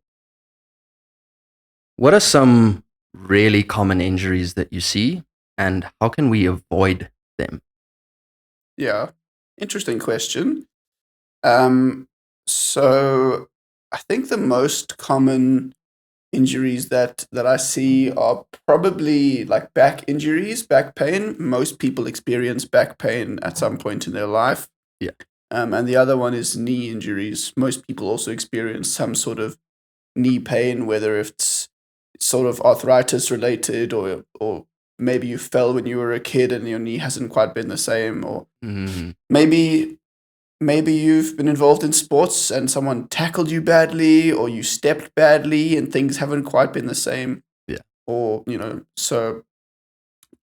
what are some really common injuries that you see, and how can we avoid them? Yeah. Interesting question. So I think the most common injuries that I see are probably like back injuries, back pain. Most people experience back pain at some point in their life. Yeah. And the other one is knee injuries. Most people also experience some sort of knee pain, whether it's sort of arthritis related, or maybe you fell when you were a kid and your knee hasn't quite been the same, or maybe you've been involved in sports and someone tackled you badly, or you stepped badly and things haven't quite been the same. Yeah. Or, so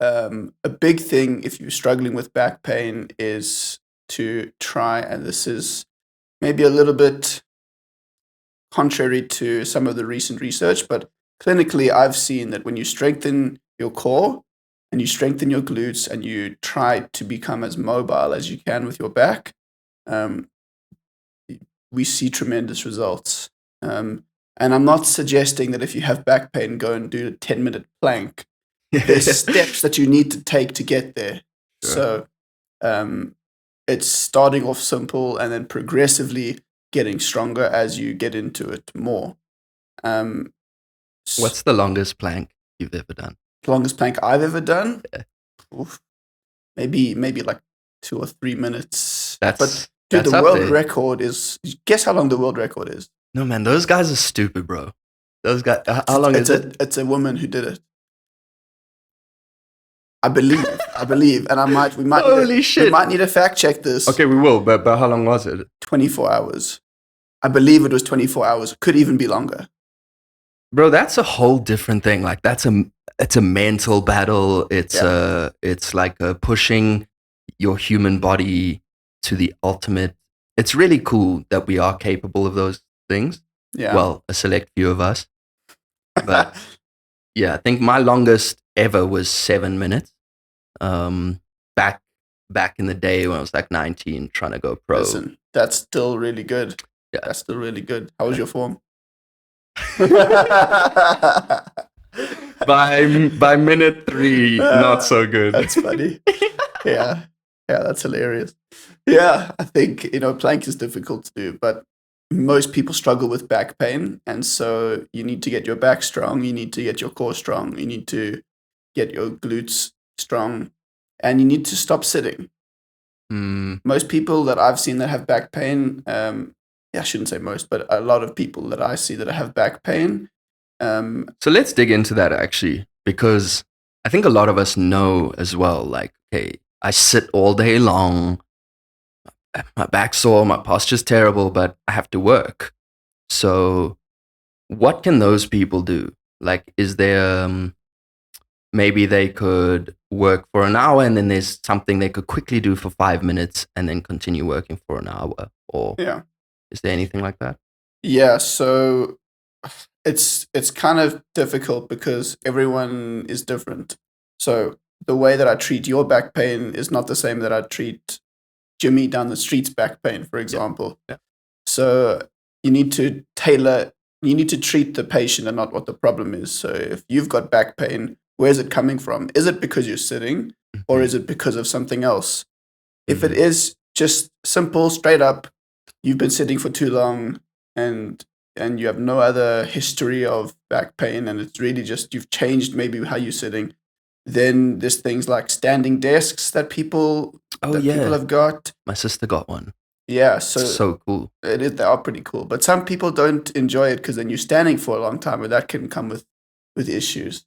a big thing if you're struggling with back pain is to try, and this is maybe a little bit contrary to some of the recent research, but clinically I've seen that when you strengthen your core and you strengthen your glutes and you try to become as mobile as you can with your back, we see tremendous results. And I'm not suggesting that if you have back pain, go and do a 10-minute plank. There's steps that you need to take to get there. Sure. So it's starting off simple and then progressively getting stronger as you get into it more. What's the longest plank you've ever done? The longest plank I've ever done? Yeah. Oof, maybe like 2 or 3 minutes. But dude, the world record is, guess how long the world record is? No, man, those guys are stupid, bro. Those guys, how long is it? It's a woman who did it. I believe, and we might need to fact check this. Okay, we will, but how long was it? 24 hours. I believe it was 24 hours. Could even be longer. Bro, that's a whole different thing. Like it's a mental battle. It's like pushing your human body to the ultimate. It's really cool that we are capable of those things. Yeah. Well, a select few of us. But yeah, I think my longest ever was 7 minutes. Back in the day when I was like 19, trying to go pro. Listen, that's still really good. Yeah. That's still really good. How was your form? by minute 3, not so good. That's funny. Yeah, that's hilarious. Yeah, I think plank is difficult to do, but most people struggle with back pain, and so you need to get your back strong. You need to get your core strong. You need to get your glutes strong, and you need to stop sitting. Most people that I've seen that have back pain, I shouldn't say most, but a lot of people that I see that have back pain. So let's dig into that actually, because I think a lot of us know as well, like, okay, I sit all day long, my back's sore, my posture's terrible, but I have to work. So what can those people do? Like, is there, maybe they could work for an hour and then there's something they could quickly do for 5 minutes and then continue working for an hour? Or is there anything like that? Yeah, so it's kind of difficult because everyone is different. So the way that I treat your back pain is not the same that I treat Jimmy down the street's back pain, for example. Yeah. So you need to treat the patient and not what the problem is. So if you've got back pain, where's it coming from? Is it because you're sitting, or is it because of something else? If it is just simple, straight up, you've been sitting for too long and you have no other history of back pain, and it's really just you've changed maybe how you're sitting, then there's things like standing desks that people have got. My sister got one. Yeah, so So cool. they are pretty cool. But some people don't enjoy it because then you're standing for a long time, and that can come with issues.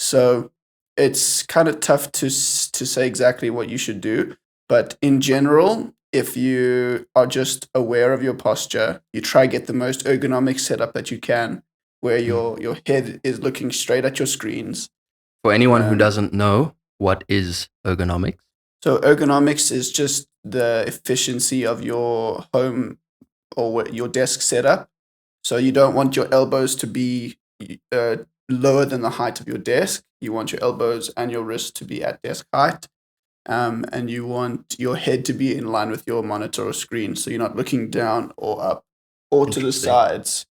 So it's kind of tough to say exactly what you should do. But in general, if you are just aware of your posture, you try get the most ergonomic setup that you can, where your head is looking straight at your screens. For anyone who Um, doesn't know, what is ergonomics? So ergonomics is just the efficiency of your home or your desk setup. So you don't want your elbows to be uh, lower than the height of your desk. You want your elbows and your wrists to be at desk height. And you want your head to be in line with your monitor or screen. So you're not looking down or up or to the Interesting. sides.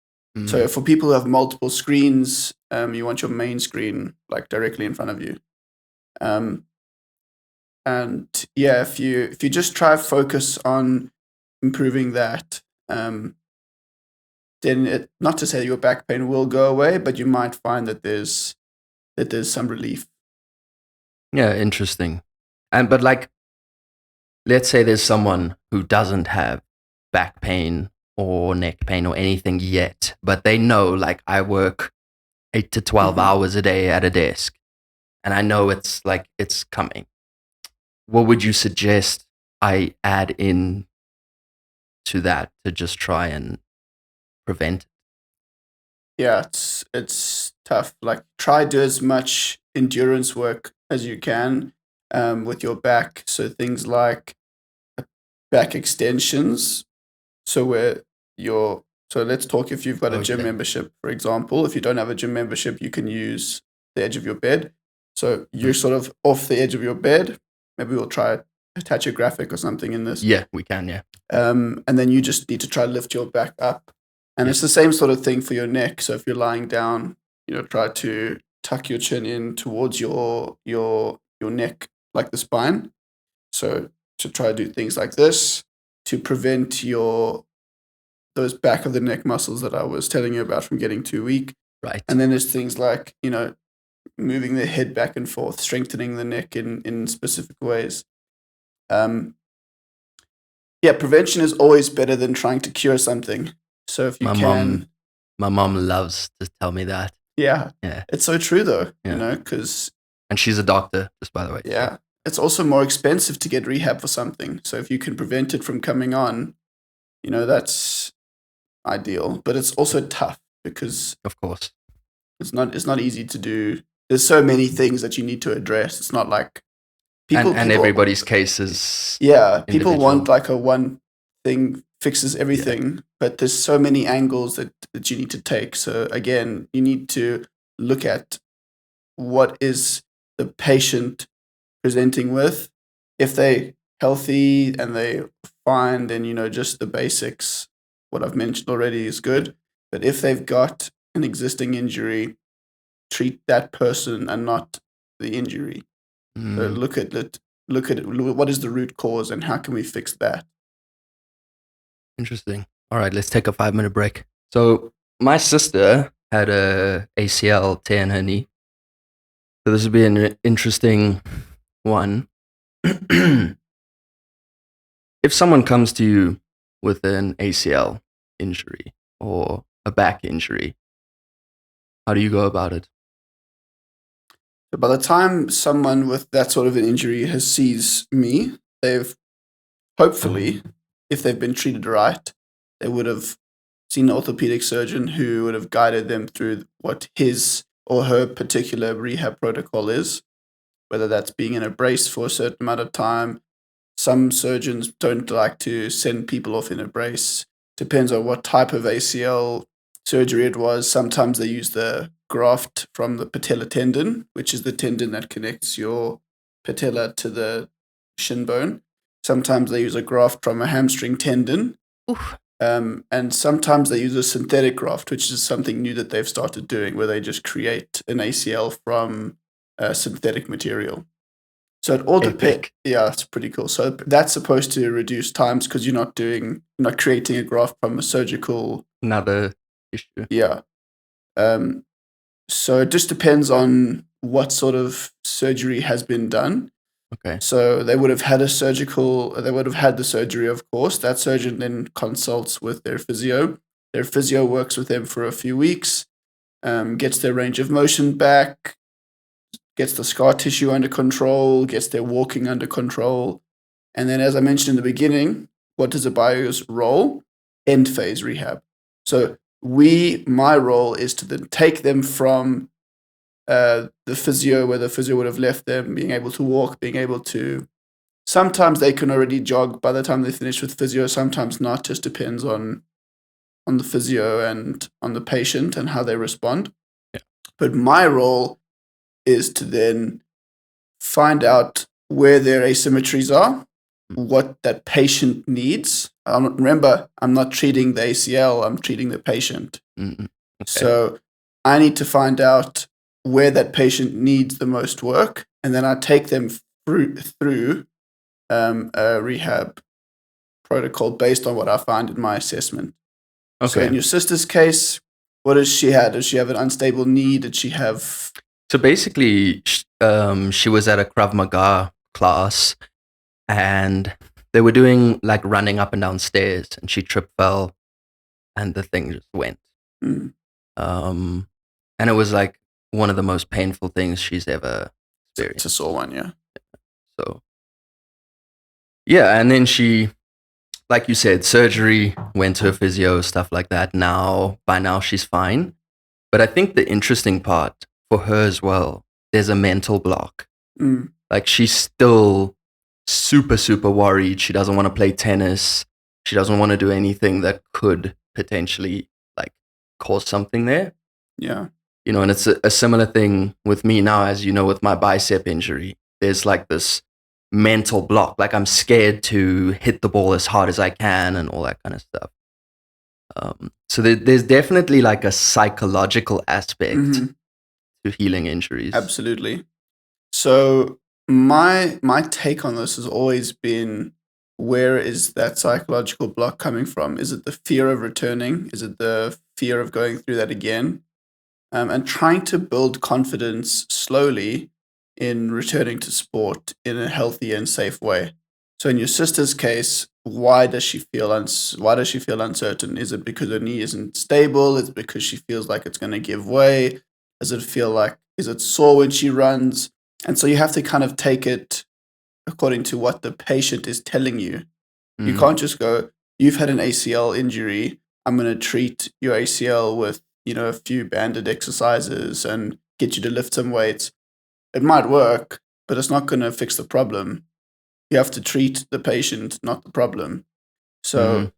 So Mm. for people who have multiple screens, you want your main screen like directly in front of you. Um, and yeah, if you just try focus on improving that, then not to say your back pain will go away, but you might find that there's some relief. Yeah, interesting. But like, let's say there's someone who doesn't have back pain or neck pain or anything yet, but they know, like, I work 8 to 12 Mhm. hours a day at a desk, and I know it's coming. What would you suggest I add in to that to just try and prevent? Yeah, it's tough. Like try do as much endurance work as you can with your back. So things like back extensions. So where your so let's talk if you've got a gym Okay. membership, for example. If you don't have a gym membership, you can use the edge of your bed. So you're Mm. sort of off the edge of your bed. Maybe we'll try attach a graphic or something in this. Yeah, we can. Yeah. And then you just need to try to lift your back up. And Yeah. it's the same sort of thing for your neck. So if you're lying down, try to tuck your chin in towards your neck, like the spine. So to try to do things like this to prevent those back of the neck muscles that I was telling you about from getting too weak. Right. And then there's things like, moving the head back and forth, strengthening the neck in specific ways. Yeah, prevention is always better than trying to cure something. So if you My can, mom, my mom loves to tell me that. yeah, Yeah. it's so true though, Yeah. because And she's a doctor, just by the way. So. yeah, it's also more expensive to get rehab for something. So if you can prevent it from coming on, that's ideal. But it's also tough because Of course. it's not easy to do. There's so many things that you need to address. It's not like And people everybody's case is yeah, people individual. want like a one thing fixes everything, but there's so many angles that you need to take. So again, you need to look at what is the patient presenting with. If they healthy and they fine, then just the basics, what I've mentioned already is good. But if they've got an existing injury, treat that person and not the injury. So Mm, look at it. Look at it. What is the root cause, and how can we fix that? interesting. All right, let's take a 5 minute break. So my sister had a ACL tear in her knee. So this would be an interesting one. If someone comes to you with an ACL injury or a back injury, how do you go about it? So by the time someone with that sort of an injury has sees me, they've hopefully, if they've been treated right, they would have seen an orthopedic surgeon who would have guided them through what his or her particular rehab protocol is, whether that's being in a brace for a certain amount of time. Some surgeons don't like to send people off in a brace. Depends on what type of ACL surgery it was. Sometimes they use the graft from the patella tendon, which is the tendon that connects your patella to the shin bone. Sometimes they use a graft from a hamstring tendon. Oof. And sometimes they use a synthetic graft, which is something new that they've started doing, where they just create an ACL from synthetic material. So it all depends. Epic. Yeah, it's pretty cool. So that's supposed to reduce times because you're not creating a graft from a surgical. Another issue. Yeah. Um, so it just depends on what sort of surgery has been done. Okay. So they would have had they would have had the surgery, of course. That surgeon then consults with their physio. Their physio works with them for a few weeks, gets their range of motion back, gets the scar tissue under control, gets their walking under control. And then, as I mentioned in the beginning, what is a bio's role? End phase rehab. So my role is to then take them from the physio, where the physio would have left them, being able to walk, being able to. Sometimes they can already jog by the time they finish with physio. Sometimes not. Just depends on the physio and on the patient and how they respond. Yeah. But my role is to then find out where their asymmetries are, what that patient needs. Remember, I'm not treating the ACL, I'm treating the patient. Mm-hmm. Okay. So I need to find out where that patient needs the most work, and then I take them through a rehab protocol based on what I find in my assessment. Okay. So in your sister's case, what does she have? Does she have an unstable knee? Did she have... So basically, she was at a Krav Maga class, and they were doing like running up and down stairs, and she tripped, fell, and the thing just went. Mm. And it was like one of the most painful things she's ever experienced. It's a sore one, yeah. So, yeah, and then she, like you said, surgery, went to a physio, stuff like that. By now she's fine. But I think the interesting part for her as well, there's a mental block. Mm. Like she's still super, super worried. She doesn't want to play tennis. She doesn't want to do anything that could potentially like cause something there. Yeah. You know, and it's a similar thing with me now, as you know, with my bicep injury. There's like this mental block. Like I'm scared to hit the ball as hard as I can and all that kind of stuff. So there's definitely like a psychological aspect to healing injuries. Absolutely. So my take on this has always been, where is that psychological block coming from? Is it the fear of returning? Is it the fear of going through that again? And trying to build confidence slowly in returning to sport in a healthy and safe way. So in your sister's case, why does she feel uncertain? Is it because her knee isn't stable? Is it because she feels like it's going to give way? Is it sore when she runs? And so you have to kind of take it according to what the patient is telling you. You can't just go, you've had an ACL injury, I'm going to treat your ACL with, a few banded exercises and get you to lift some weights. It might work, but it's not going to fix the problem. You have to treat the patient, not the problem. So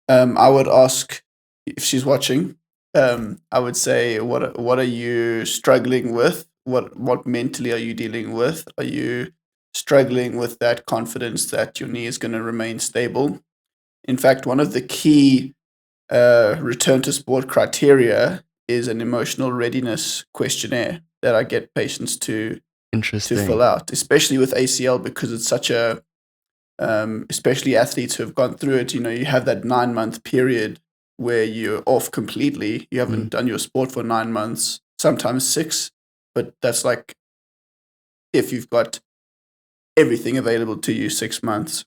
I would ask, if she's watching, I would say, what are you struggling with? What mentally are you dealing with? Are you struggling with that confidence that your knee is going to remain stable? In fact, one of the key return to sport criteria is an emotional readiness questionnaire that I get patients to fill out, especially with ACL, because it's such a, especially athletes who have gone through it, you have that 9-month period where you're off completely. You haven't done your sport for 9 months, sometimes 6, but that's like if you've got everything available to you, 6 months.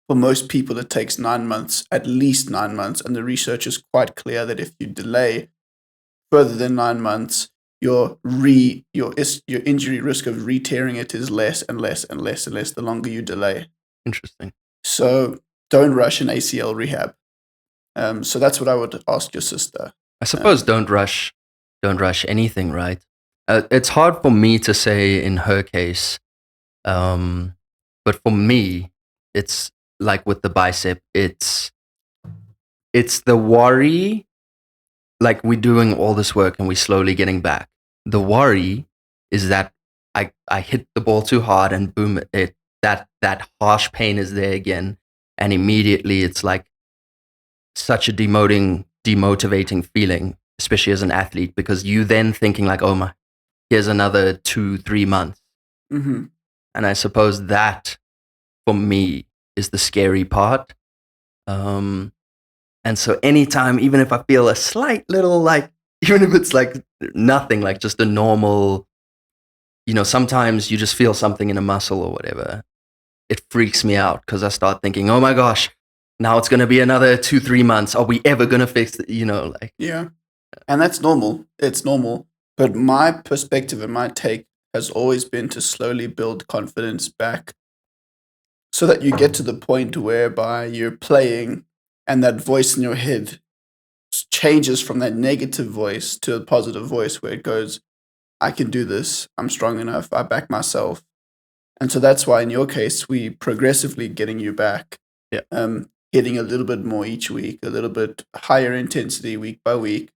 For most people, it takes 9 months, at least 9 months, and the research is quite clear that if you delay further than 9 months, your injury risk of re-tearing it is less and less and less and less the longer you delay. Interesting. So don't rush an ACL rehab. So that's what I would ask your sister. I suppose don't rush anything, right? It's hard for me to say in her case, but for me, it's like with the bicep, it's the worry, like we're doing all this work and we're slowly getting back. The worry is that I hit the ball too hard and boom, that harsh pain is there again. And immediately it's like such a demotivating feeling, especially as an athlete, because you then thinking like, oh my, here's another 2-3 months. Mm-hmm. And I suppose that for me is the scary part. And so anytime, even if I feel a slight little, like, even if it's like nothing, like just a normal sometimes you just feel something in a muscle or whatever. It freaks me out because I start thinking, oh my gosh, now it's going to be another 2-3 months. Are we ever going to fix it? Yeah. And that's normal. It's normal. But my perspective and my take has always been to slowly build confidence back so that you get to the point whereby you're playing and that voice in your head changes from that negative voice to a positive voice where it goes, I can do this. I'm strong enough. I back myself. And so that's why in your case, we progressively getting you back, Yeah. hitting a little bit more each week, a little bit higher intensity week by week,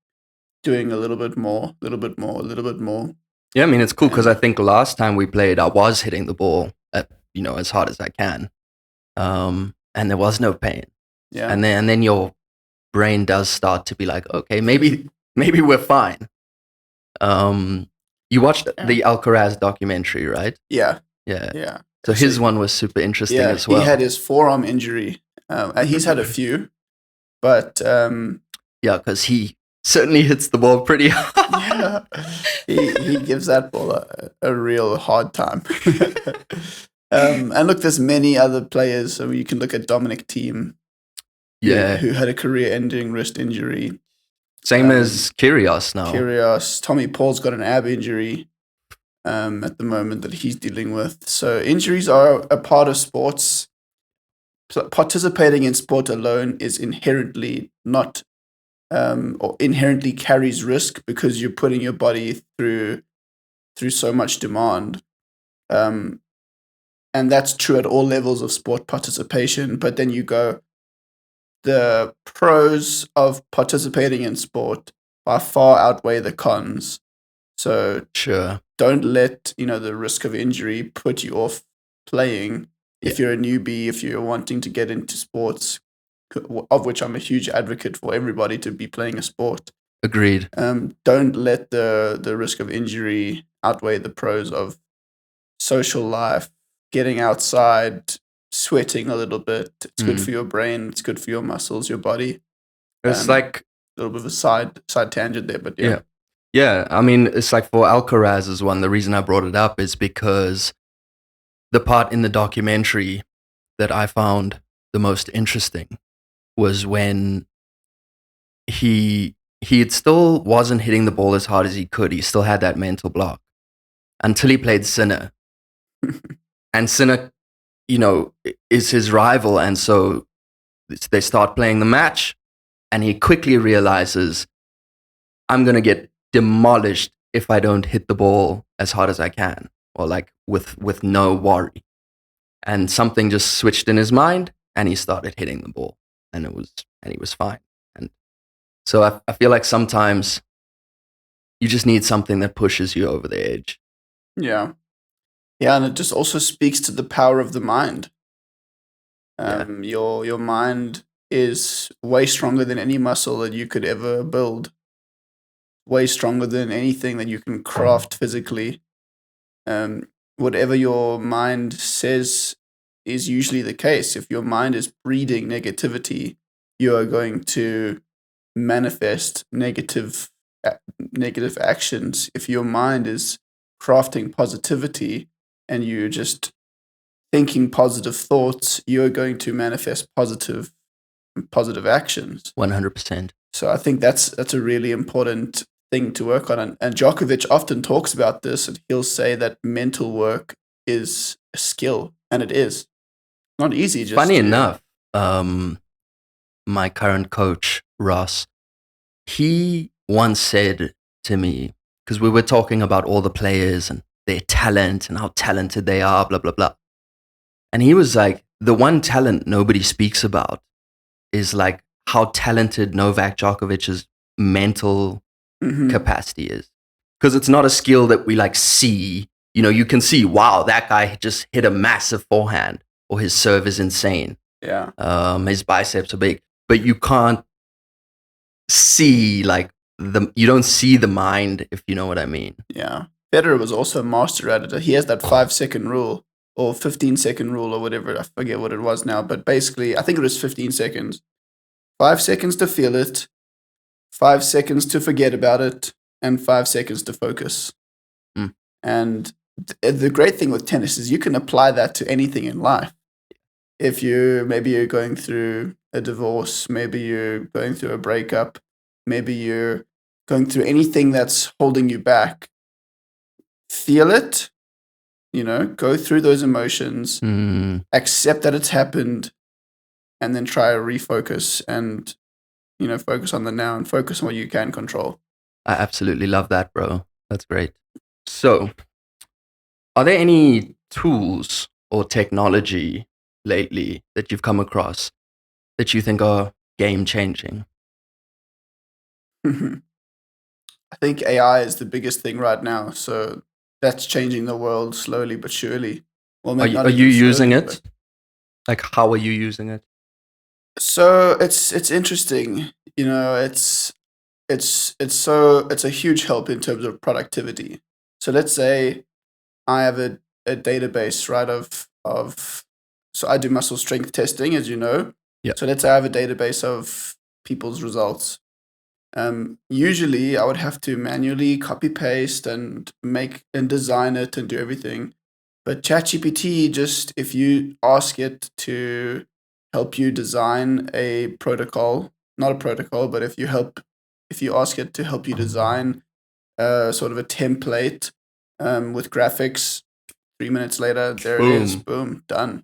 doing a little bit more, a little bit more, a little bit more. Yeah, I mean, it's cool because I think last time we played, I was hitting the ball at, as hard as I can. And there was no pain. Yeah. And then your brain does start to be like, okay, maybe we're fine. You watched the Alcaraz documentary, right? Yeah. Yeah. Yeah. So his one was super interesting Yeah, as well. he had his forearm injury. He's had a few, but yeah, because he certainly hits the ball pretty hard. Yeah, he gives that ball a real hard time. And look, there's many other players. So you can look at Dominic Thiem, who had a career-ending wrist injury. Same as Kyrgios now. Tommy Paul's got an ab injury at the moment that he's dealing with. So injuries are a part of sports. Participating in sport alone is inherently not, or inherently carries risk because you're putting your body through so much demand. And that's true at all levels of sport participation. But then you go, the pros of participating in sport by far outweigh the cons. So sure, don't let the risk of injury put you off playing. If you're a newbie, if you're wanting to get into sports, of which I'm a huge advocate for everybody to be playing a sport. Agreed. Don't let the risk of injury outweigh the pros of social life, getting outside, sweating a little bit. It's good for your brain. It's good for your muscles, your body. It's like a little bit of a side tangent there, but yeah. Yeah, I mean, it's like for Alcaraz's one, the reason I brought it up is because the part in the documentary that I found the most interesting was when he still wasn't hitting the ball as hard as he could. He still had that mental block until he played Sinner. And Sinner, is his rival. And so they start playing the match and he quickly realizes, I'm going to get demolished if I don't hit the ball as hard as I can, or like with no worry. And something just switched in his mind and he started hitting the ball and he was fine. And so I feel like sometimes you just need something that pushes you over the edge. Yeah. Yeah, and it just also speaks to the power of the mind. Your mind is way stronger than any muscle that you could ever build. Way stronger than anything that you can craft physically. Whatever your mind says is usually the case. If your mind is breeding negativity, you are going to manifest negative actions. If your mind is crafting positivity and you're just thinking positive thoughts, you're going to manifest positive actions. 100%. So I think that's a really important thing to work on. And Djokovic often talks about this, and he'll say that mental work is a skill, and it is not easy. Funny enough, my current coach, Ross, he once said to me, because we were talking about all the players and their talent and how talented they are, blah, blah, blah. And he was like, the one talent nobody speaks about is like how talented Novak Djokovic's mental capacity is. Because it's not a skill that we like see. You can see, wow, that guy just hit a massive forehand or his serve is insane. Yeah. His biceps are big. But you can't see you don't see the mind, if you know what I mean. Yeah. Federer was also a master at it. He has that 5-second rule or 15-second rule or whatever. I forget what it was now. But basically, I think it was 15 seconds. 5 seconds to feel it, 5 seconds to forget about it, and 5 seconds to focus. And the great thing with tennis is you can apply that to anything in life. If maybe you're going through a divorce, maybe you're going through a breakup, maybe you're going through anything that's holding you back, feel it, go through those emotions, accept that it's happened, and then try to refocus and, focus on the now and focus on what you can control. I absolutely love that, bro. That's great. So, are there any tools or technology lately that you've come across that you think are game changing? I think AI is the biggest thing right now. So that's changing the world slowly but surely. Well, Are you using it? Like, how are you using it? So it's interesting. It's a huge help in terms of productivity. So let's say I have a database, right, of so I do muscle strength testing, as you know. Yeah. So let's say I have a database of people's results. Usually I would have to manually copy paste and make and design it and do everything. But ChatGPT, just if you ask it to help you design a protocol, not a protocol, but if you ask it to help you design sort of a template with graphics, 3 minutes later, there it is, boom, done.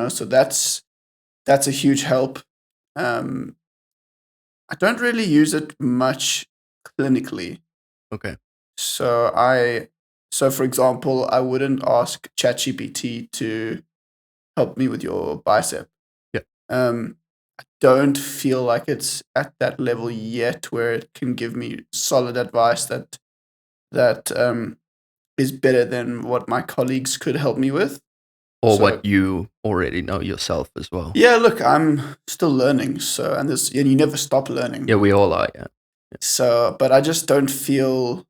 So that's a huge help. I don't really use it much clinically. Okay. So for example, I wouldn't ask ChatGPT to help me with your bicep. Yeah. I don't feel like it's at that level yet where it can give me solid advice that is better than what my colleagues could help me with. Or what you already know yourself as well. Yeah, look, I'm still learning. So and you never stop learning. Yeah, we all are. Yeah. So, but I just don't feel.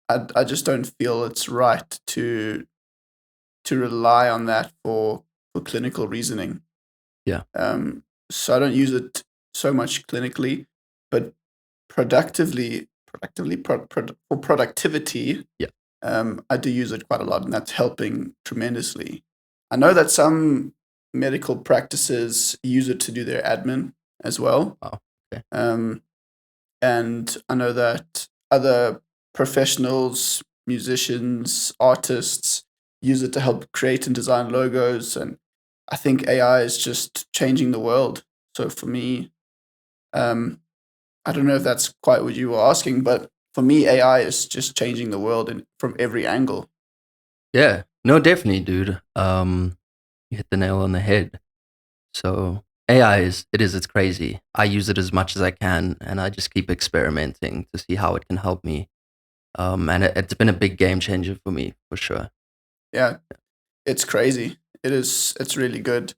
I just don't feel it's right to rely on that for clinical reasoning. Yeah. So I don't use it so much clinically, but for productivity. Yeah. I do use it quite a lot, and that's helping tremendously. I know that some medical practices use it to do their admin as well. Oh, okay. And I know that other professionals, musicians, artists use it to help create and design logos. And I think AI is just changing the world. So for me, I don't know if that's quite what you were asking, but for me, AI is just changing the world from every angle. Yeah, no, definitely, dude. You hit the nail on the head. So AI it's crazy. I use it as much as I can, and I just keep experimenting to see how it can help me. And it's been a big game changer for me, for sure. Yeah, it's crazy. It is. It's really good.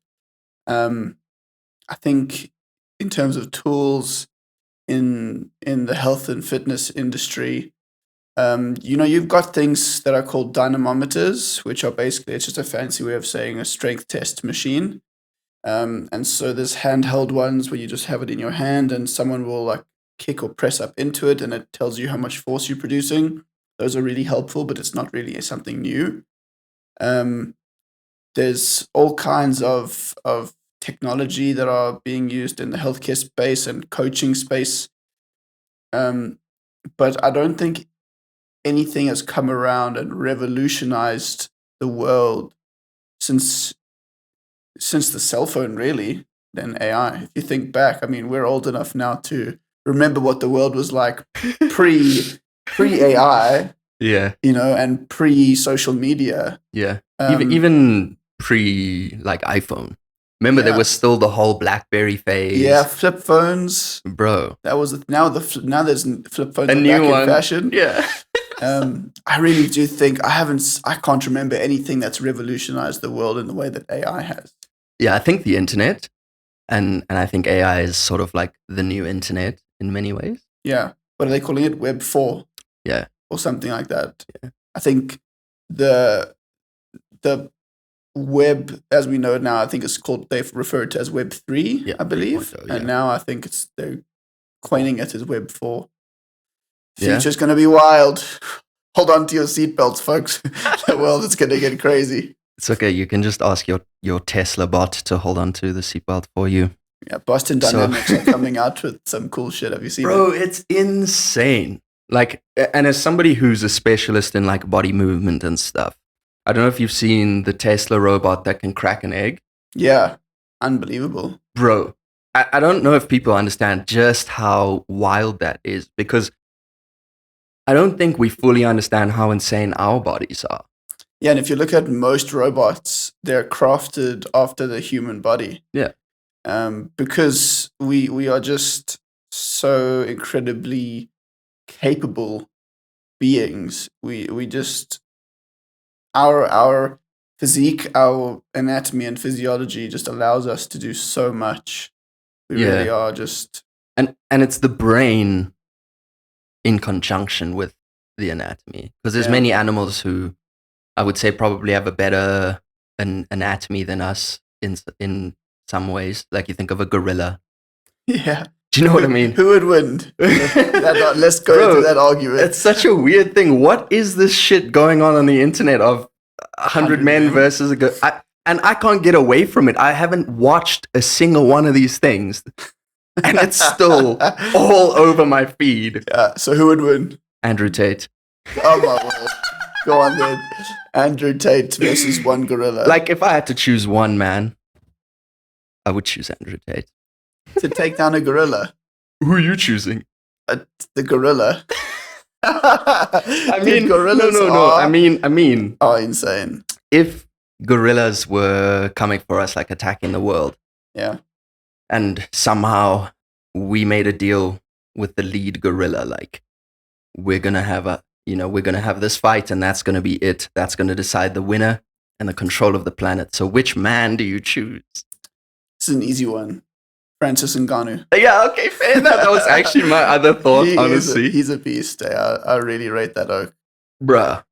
I think in terms of tools in the health and fitness industry, you've got things that are called dynamometers, which are basically, it's just a fancy way of saying a strength test machine. And so there's handheld ones where you just have it in your hand and someone will like kick or press up into it and it tells you how much force you're producing. Those are really helpful, but it's not really something new. There's all kinds of technology that are being used in the healthcare space and coaching space. But I don't think anything has come around and revolutionized the world since the cell phone, really, than AI. If you think back, I mean, we're old enough now to remember what the world was like pre AI. Yeah. And pre social media. Yeah. Even pre like iPhone. Remember, there was still the whole BlackBerry phase. Yeah, flip phones, bro. That was now there's flip phones a new back one in fashion. Yeah. I really do think I can't remember anything that's revolutionized the world in the way that AI has. Yeah, I think the internet, and I think AI is sort of like the new internet in many ways. Yeah, what are they calling it? Web 4. Yeah, or something like that. Yeah. I think the web, as we know it now, I think it's called, they've referred to as Web 3, Yeah, I believe. 3.0, yeah. And now I think they're coining it as Web 4. Yeah. Future's going to be wild. Hold on to your seatbelts, folks. The world is going to get crazy. It's okay. You can just ask your Tesla bot to hold on to the seatbelt for you. Yeah, Boston Dynamics are coming out with some cool shit. Have you seen Bro, it? it's insane. Like, and as somebody who's a specialist in like body movement and stuff, I don't know if you've seen the Tesla robot that can crack an egg. Yeah, unbelievable. Bro, I don't know if people understand just how wild that is, because I don't think we fully understand how insane our bodies are. Yeah, and if you look at most robots, they're crafted after the human body. Yeah. Because we are just so incredibly capable beings. We just our physique, our anatomy and physiology just allows us to do so much. We Yeah. really are just And it's the brain in conjunction with the anatomy, because there's Yeah. many animals who I would say probably have a better anatomy than us in some ways. Like you think of a gorilla. yeah. Do you know what I mean? Who would win? Let's go Bro, into that argument. It's such a weird thing. What is this shit going on the internet of 100 men men. versus a gorilla? And I can't get away from it. I haven't watched a single one of these things. And it's still all over my feed. Yeah, so who would win? Andrew Tate. Oh my word. Go on then. Andrew Tate versus one gorilla. Like, if I had to choose one man, I would choose Andrew Tate. To take down a gorilla. Who are you choosing? The gorilla. I mean, gorillas no. I mean, are insane. if gorillas were coming for us, like attacking the world, Yeah. and somehow we made a deal with the lead gorilla, like we're gonna have this fight, and that's gonna be it. That's gonna decide the winner and the control of the planet. So, which man do you choose? This is an easy one. Francis Ngannou. Yeah, okay, fair. That was actually my other thought, honestly. He's a beast. I really rate that oak. Bruh.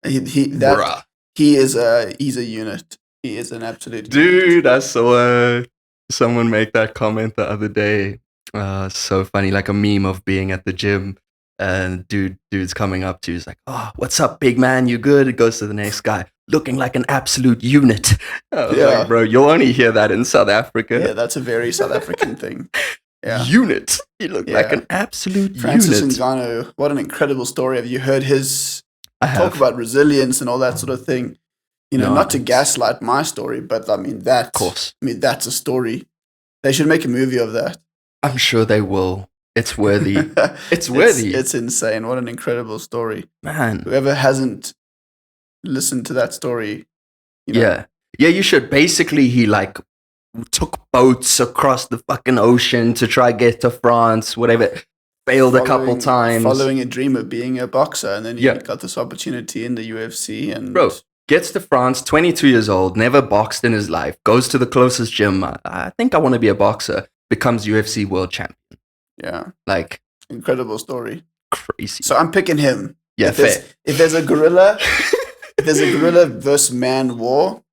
He's a unit. He is an absolute Dude, I saw someone make that comment the other day. So funny, like a meme of being at the gym, and dude's coming up to you. He's like, "Oh, what's up, big man? You good?" It goes to the next guy, looking like an absolute unit. I was like, bro, you'll only hear that in South Africa. Yeah, that's a very South African thing. Yeah. Unit. You look like an absolute Francis unit. Ngannou, what an incredible story. Have you heard his I talk have. about resilience and all that sort of thing? You know, No, not to it's- gaslight my story, but I mean that. Of course. I mean that's a story. They should make a movie of that. I'm sure they will. It's worthy. It's worthy. It's insane. What an incredible story. Man. Whoever hasn't listened to that story, you know, Yeah, you should. Basically, he like took boats across the fucking ocean to try get to France, whatever. Failed a couple times. Following a dream of being a boxer, and then he Yeah. got this opportunity in the UFC. And Bro, gets to France, 22 years old, never boxed in his life, goes to the closest gym. I think I want to be a boxer. Becomes UFC world champion. yeah, Like, incredible story. crazy. So I'm picking him. Yeah, if there's a gorilla, if there's a gorilla versus man war,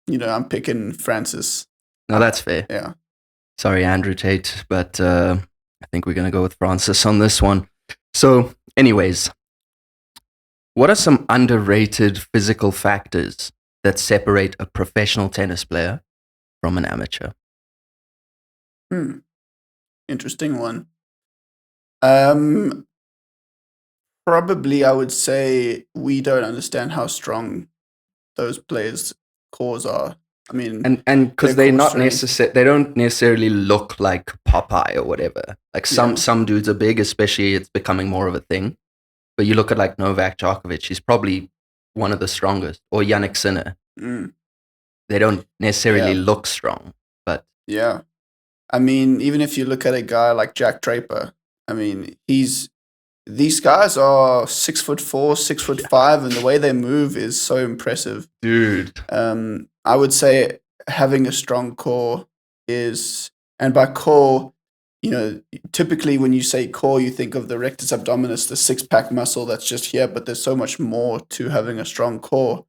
you know, I'm picking Francis. No, that's fair. Yeah. Sorry, Andrew Tate, but I think we're going to go with Francis on this one. So, anyways, what are some underrated physical factors that separate a professional tennis player from an amateur? Interesting one. Probably I would say we don't understand how strong those players' cores are. I mean, And because their they're core not strength. they don't necessarily look like Popeye or whatever. Like some dudes are big, especially it's becoming more of a thing. But you look at like Novak Djokovic, he's probably one of the strongest, or Yannick Sinner. mm, They don't necessarily Yeah. look strong, but yeah. I mean, even if you look at a guy like Jack Draper, I mean, these guys are 6'4", 6'5", and the way they move is so impressive. dude, I would say having a strong core is, and by core, you know, typically when you say core, you think of the rectus abdominis, the six-pack muscle that's just here, but there's so much more to having a strong core.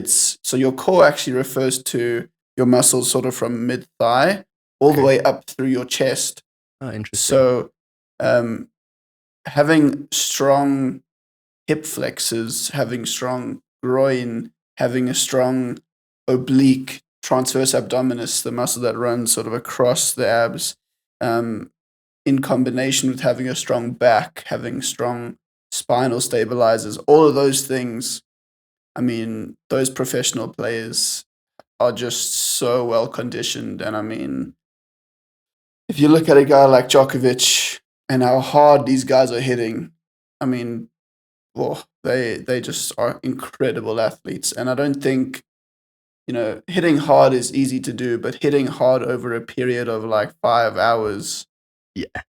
So your core actually refers to your muscles sort of from mid-thigh all the way up through your chest. oh, interesting. So having strong hip flexors, having strong groin, having a strong oblique transverse abdominis, the muscle that runs sort of across the abs, in combination with having a strong back, having strong spinal stabilizers, all of those things. I mean, those professional players are just so well conditioned. And I mean, if you look at a guy like Djokovic and how hard these guys are hitting, I mean, well, they just are incredible athletes. And I don't think, hitting hard is easy to do, but hitting hard over a period of like 5 hours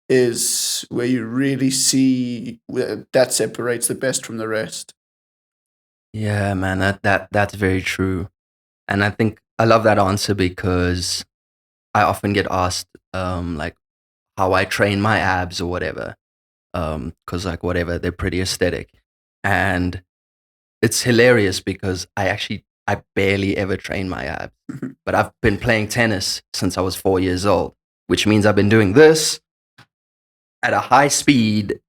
is where you really see that separates the best from the rest. Yeah, man, that's very true. And I think I love that answer because I often get asked like how I train my abs or whatever. Because like whatever, they're pretty aesthetic. And it's hilarious because I barely ever train my abs. But I've been playing tennis since I was 4 years old, which means I've been doing this at a high speed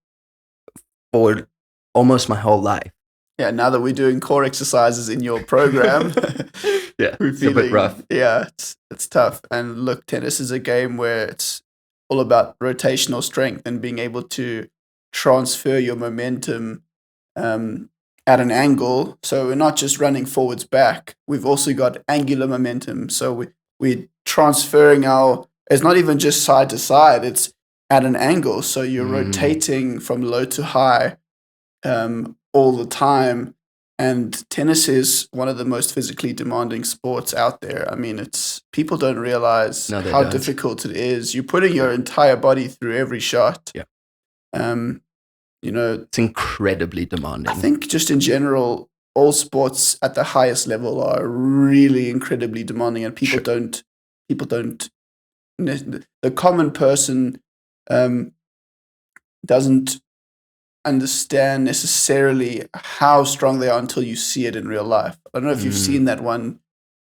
for almost my whole life. Yeah, now that we're doing core exercises in your program, yeah, it's a bit rough. Yeah, it's tough. And look, tennis is a game where it's all about rotational strength and being able to transfer your momentum at an angle. So we're not just running forwards back. We've also got angular momentum. So we're transferring it's not even just side to side, it's at an angle. So you're rotating from low to high all the time. And tennis is one of the most physically demanding sports out there. I mean, people don't realize how difficult it is. You're putting your entire body through every shot. Yeah. It's incredibly demanding. I think just in general, all sports at the highest level are really incredibly demanding, and people don't. The common person doesn't understand necessarily how strong they are until you see it in real life. I don't know if you've seen that one,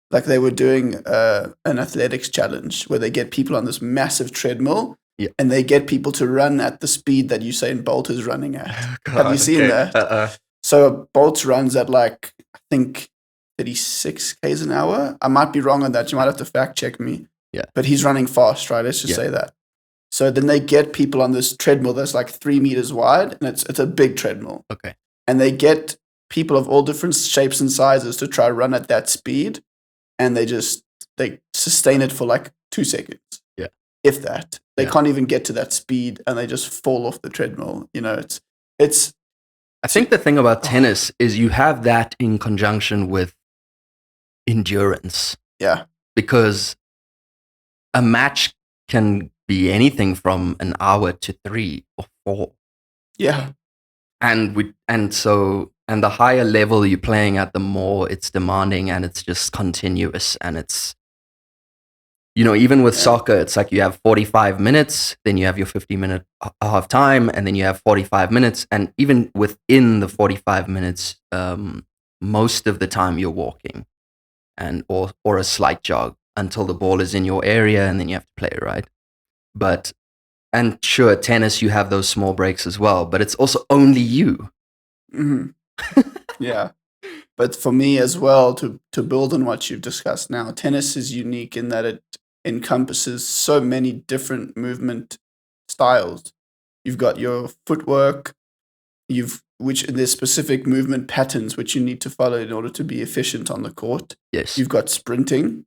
like they were doing an athletics challenge where they get people on this massive treadmill and they get people to run at the speed that Usain Bolt is running at. Have you seen that? So Bolt runs at like, I think 36 Ks an hour. I might be wrong on that. You might have to fact check me. Yeah. But he's running fast, right? Let's just say that. So then they get people on this treadmill that's like 3 meters wide, and it's a big treadmill. Okay. And they get people of all different shapes and sizes to try run at that speed, and they sustain it for like 2 seconds. Yeah. If that. They can't even get to that speed, and they just fall off the treadmill. It's I think the thing about tennis is you have that in conjunction with endurance. Yeah. Because a match can be anything from an hour to 3 or 4. Yeah. And the higher level you're playing at, the more it's demanding, and it's just continuous, and it's, even with soccer, it's like you have 45 minutes, then you have your 50-minute half time, and then you have 45 minutes. And even within the 45 minutes, most of the time you're walking or a slight jog until the ball is in your area, and then you have to play, right? And sure, tennis, you have those small breaks as well, but it's also only you. Mm-hmm. Yeah. But for me as well, to build on what you've discussed now, tennis is unique in that it encompasses so many different movement styles. You've got your footwork, which there's specific movement patterns which you need to follow in order to be efficient on the court. Yes. You've got sprinting,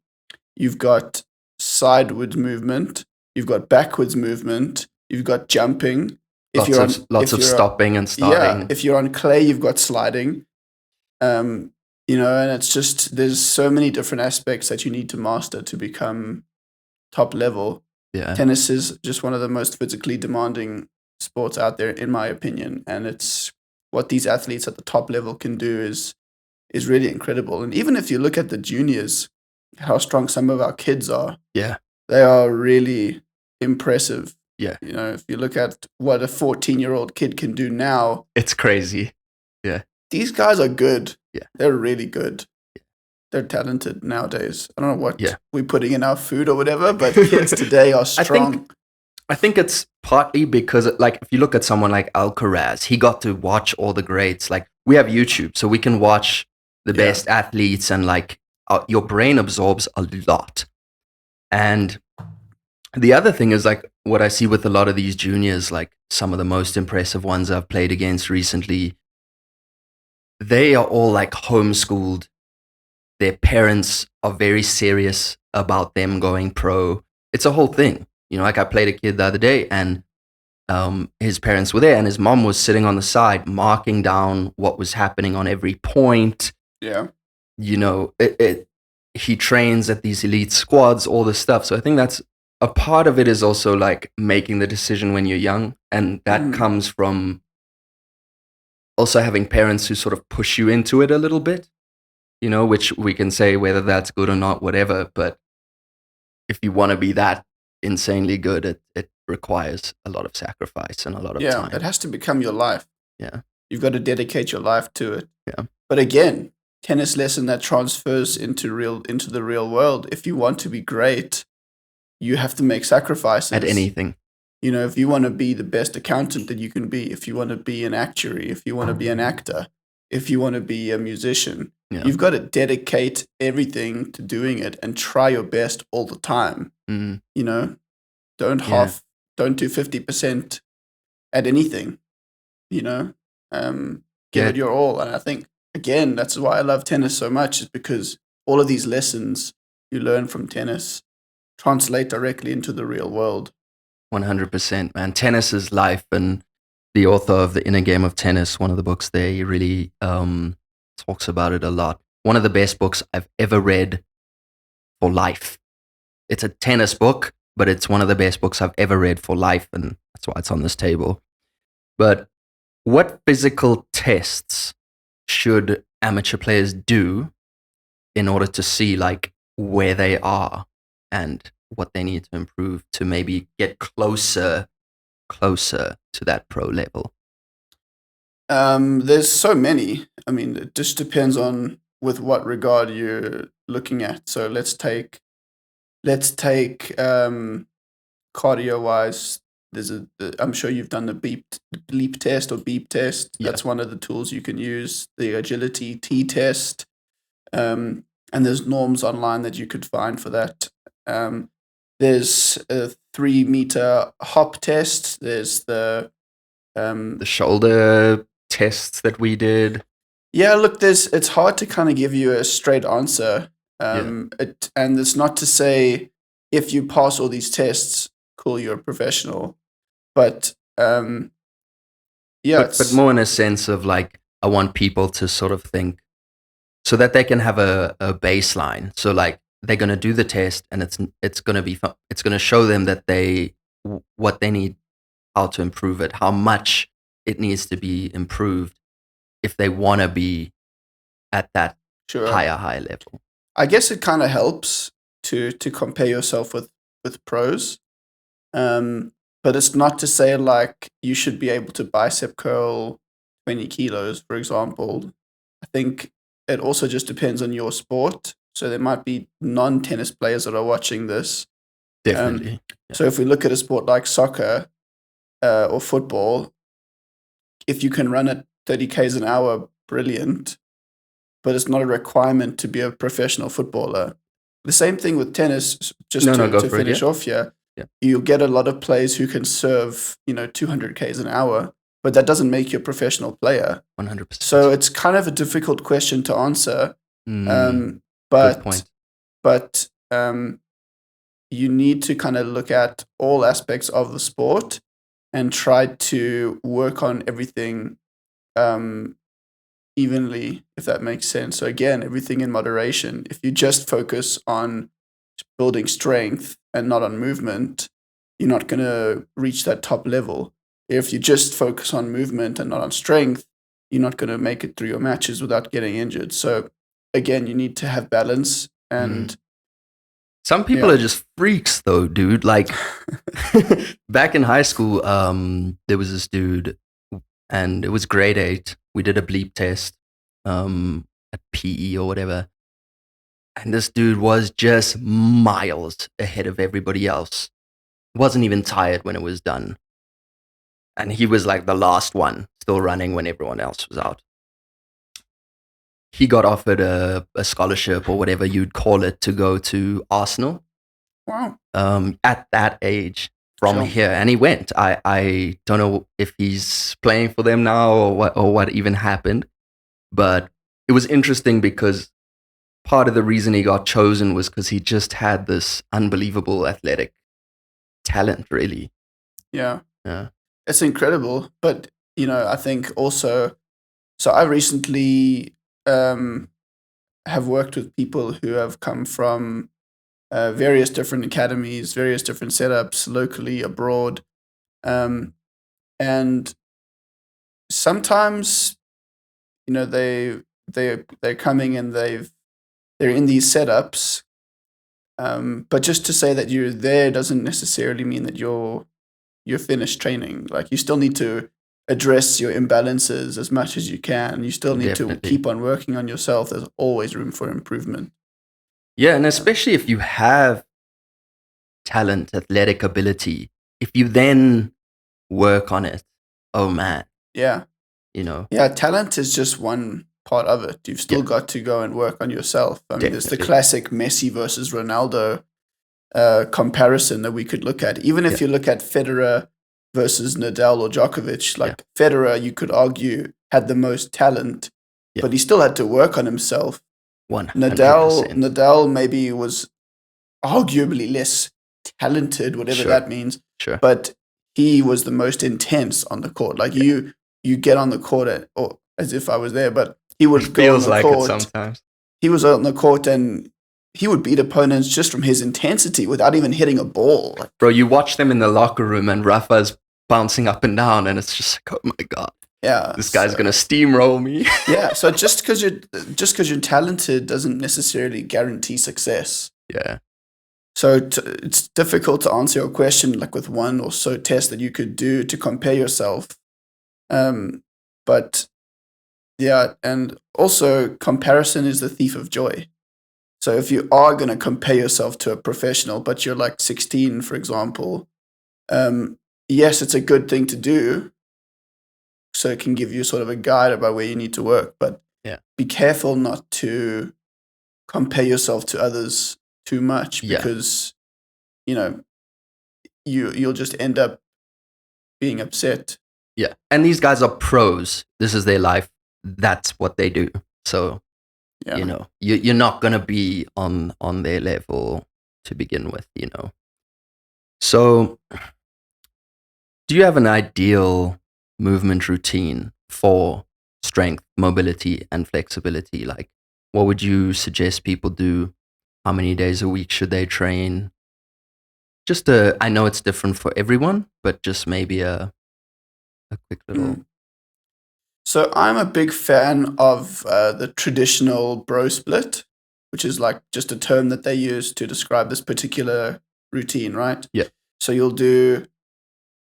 you've got sideways movement, you've got backwards movement, you've got jumping. Lots of stopping and starting. Yeah, if you're on clay, you've got sliding. And it's just, there's so many different aspects that you need to master to become top level. Yeah. Tennis is just one of the most physically demanding sports out there, in my opinion. And it's what these athletes at the top level can do is really incredible. And even if you look at the juniors, how strong some of our kids are. Yeah. They are really impressive. Yeah. If you look at what a 14-year-old kid can do now. It's crazy. Yeah. These guys are good. Yeah. They're really good. Yeah. They're talented nowadays. I don't know what we're putting in our food or whatever, but kids today are strong. I think it's partly because, like, if you look at someone like Alcaraz, he got to watch all the greats. Like, we have YouTube, so we can watch the Yeah. best athletes, and like, your brain absorbs a lot. And the other thing is, like, what I see with a lot of these juniors, like some of the most impressive ones I've played against recently, they are all like homeschooled. Their parents are very serious about them going pro. It's a whole thing. You know, like I played a kid the other day, and his parents were there, and his mom was sitting on the side marking down what was happening on every point. Yeah. You know, he trains at these elite squads, all this stuff. So I think that's a part of it, is also like making the decision when you're young. And that comes from also having parents who sort of push you into it a little bit, you know, which we can say whether that's good or not, whatever. But if you want to be that insanely good, it requires a lot of sacrifice and a lot of time. It has to become your life. Yeah. You've got to dedicate your life to it. Yeah. But again, tennis lesson that transfers into the real world. If you want to be great, you have to make sacrifices. At anything. You know, if you want to be the best accountant that you can be, if you want to be an actuary, if you want to be an actor, if you want to be a musician, you've got to dedicate everything to doing it and try your best all the time. Mm. You know, don't do 50% at anything, you know, give it your all. And I think, again, that's why I love tennis so much, is because all of these lessons you learn from tennis translate directly into the real world. 100%, man. Tennis is life. And the author of The Inner Game of Tennis, one of the books there, he really talks about it a lot. One of the best books I've ever read for life. It's a tennis book, but it's one of the best books I've ever read for life, and that's why it's on this table. But what physical tests should amateur players do in order to see like where they are and what they need to improve to maybe get closer to that pro level? There's so many. I mean, it just depends on with what regard you're looking at. So let's take cardio wise. I'm sure you've done the bleep test or beep test. Yeah. That's one of the tools you can use. The agility T test, and there's norms online that you could find for that. There's a 3-meter hop test. There's the shoulder tests that we did. Yeah, look, it's hard to kind of give you a straight answer. And it's not to say if you pass all these tests, cool, you're a professional. But but more in a sense of like, I want people to sort of think so that they can have a baseline. So like, they're going to do the test, and it's going to show them that what they need, how to improve it, how much it needs to be improved if they want to be at that high level. I guess it kind of helps to compare yourself with pros. But it's not to say like you should be able to bicep curl 20 kilos, for example. I think it also just depends on your sport. So there might be non-tennis players that are watching this. Definitely. So if we look at a sport like soccer or football, if you can run at 30 k's an hour, brilliant. But it's not a requirement to be a professional footballer. The same thing with tennis, just to finish off here. Yeah. You get a lot of players who can serve, 200 k's an hour, but that doesn't make you a professional player. 100%. So it's kind of a difficult question to answer. Good point. But you need to kind of look at all aspects of the sport and try to work on everything evenly, if that makes sense. So again, everything in moderation. If you just focus on building strength and not on movement, you're not going to reach that top level. If you just focus on movement and not on strength, you're not going to make it through your matches without getting injured. So again, you need to have balance. And some people are just freaks though, dude. Like back in high school, there was this dude, and it was grade 8. We did a bleep test at PE or whatever. And this dude was just miles ahead of everybody else. wasn't even tired when it was done. And he was like the last one still running when everyone else was out. He got offered a scholarship or whatever you'd call it to go to Arsenal. Wow. At that age from here, and he went. I don't know if he's playing for them now or what even happened, but it was interesting because part of the reason he got chosen was because he just had this unbelievable athletic talent, really. Yeah. Yeah. It's incredible. But, I think also, so I recently have worked with people who have come from various different academies, various different setups, locally, abroad. And sometimes, they're coming and they're in these setups. But just to say that you're there doesn't necessarily mean that you're finished training. Like, you still need to address your imbalances as much as you can. You still need to keep on working on yourself. There's always room for improvement. Yeah, and especially if you have talent, athletic ability, if you then work on it, oh man. Yeah. Yeah, talent is just one part of it. You've still got to go and work on yourself. I mean, there's the classic Messi versus Ronaldo comparison that we could look at. Even if you look at Federer versus Nadal or Djokovic, like Federer, you could argue had the most talent, but he still had to work on himself. 100%. Nadal maybe was arguably less talented, whatever that means. Sure. But he was the most intense on the court. Like you get on the court, or as if I was there, but he would go on the court. It sometimes. He was on the court and he would beat opponents just from his intensity without even hitting a ball. Bro, you watch them in the locker room and Rafa's bouncing up and down and it's just like, oh my God. Yeah. This guy's going to steamroll me. Yeah. So just because you're talented doesn't necessarily guarantee success. Yeah. So it's difficult to answer your question like with one or so tests that you could do to compare yourself. But yeah, and also comparison is the thief of joy. So if you are going to compare yourself to a professional, but you're like 16, for example, yes, it's a good thing to do. So it can give you sort of a guide about where you need to work, but be careful not to compare yourself to others too much because, you'll just end up being upset. Yeah. And these guys are pros. This is their life. That's what they do. So, you're not going to be on their level to begin with, So, do you have an ideal movement routine for strength, mobility, and flexibility? Like, what would you suggest people do? How many days a week should they train? I know it's different for everyone, but just maybe a quick little. So I'm a big fan of the traditional bro split, which is like just a term that they use to describe this particular routine, right? Yeah. So you'll do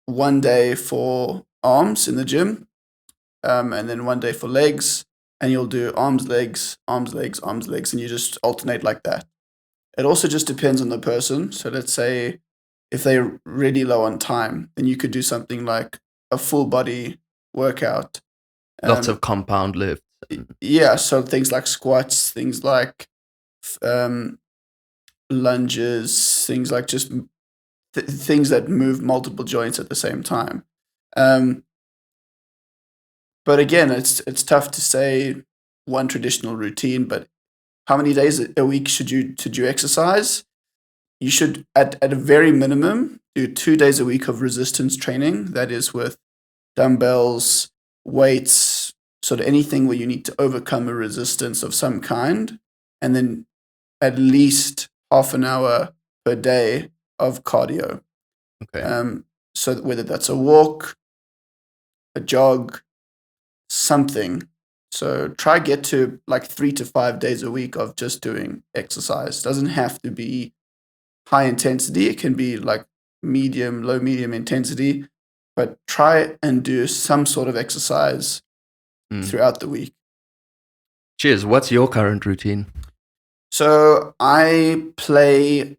one day for arms in the gym, and then one day for legs, and you'll do arms, legs, arms, legs, arms, legs, and you just alternate like that. It also just depends on the person. So let's say if they're really low on time, then you could do something like a full body workout. Lots of compound lifts. Yeah, so things like squats, things like lunges, things like just things that move multiple joints at the same time. But again, it's tough to say one traditional routine, but how many days a week should you exercise? You should, at a very minimum, do 2 days a week of resistance training. That is with dumbbells, weights, sort of anything where you need to overcome a resistance of some kind. And then at least half an hour per day of cardio. Okay. So whether that's a walk, a jog, something. So try get to like 3 to 5 days a week of just doing exercise. Doesn't have to be high intensity. It can be like low medium intensity, but try and do some sort of exercise throughout the week. Cheers. What's your current routine? So I play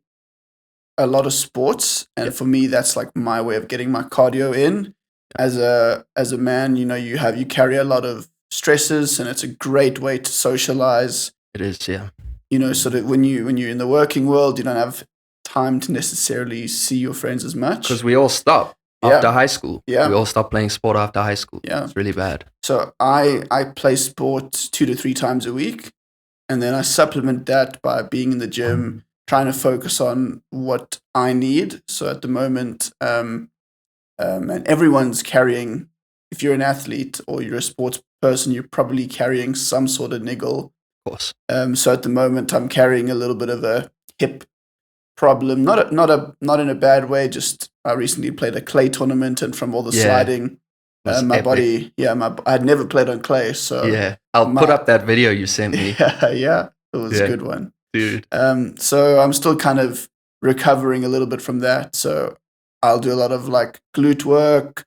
a lot of sports, and Yep. for me, that's like my way of getting my cardio in. As a man, you carry a lot of stresses, and it's a great way to socialize. It is, yeah. Sort of when you're in the working world, you don't have time to necessarily see your friends as much. Because we all stop Yeah. after high school. Yeah. We all stop playing sport after high school. Yeah. It's really bad. So I play sport 2 to 3 times a week, and then I supplement that by being in the gym, trying to focus on what I need. So at the moment, and everyone's carrying, if you're an athlete or you're a sports person, you're probably carrying some sort of niggle. Of course. So at the moment, I'm carrying a little bit of a hip problem, not in a bad way. Just I recently played a clay tournament, and from all the Yeah. sliding, Was my epic. body, I had never played on clay, so Yeah. I'll put up that video you sent me. yeah, it was Yeah. a good one. Dude. So I'm still kind of recovering a little bit from that. So I'll do a lot of like glute work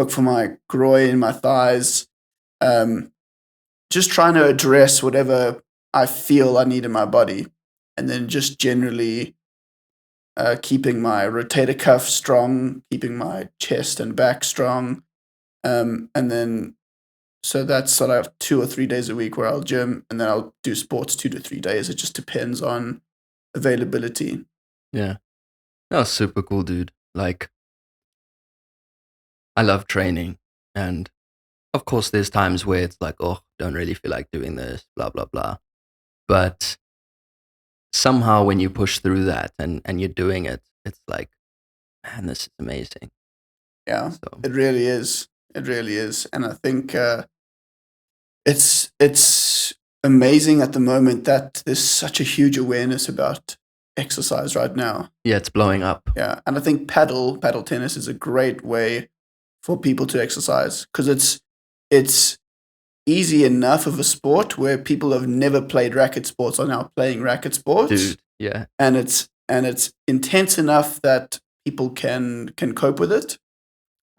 for my groin, my thighs, just trying to address whatever I feel I need in my body, and then just generally keeping my rotator cuff strong, keeping my chest and back strong, and then so that's sort of 2 or 3 days a week where I'll gym, and then I'll do sports 2 to 3 days. It just depends on availability. Yeah. That was super cool, dude. Like, I love training. And of course, there's times where it's like, oh, don't really feel like doing this, blah, blah, blah. But somehow when you push through that and you're doing it, it's like, man, this is amazing. Yeah, So, it really is. It really is, and I think it's amazing at the moment that there's such a huge awareness about exercise right now. yeah, it's blowing up. Yeah, and I think paddle tennis is a great way for people to exercise because it's easy enough of a sport where people have never played racket sports are now playing racket sports, Dude, yeah. and it's intense enough that people can cope with it.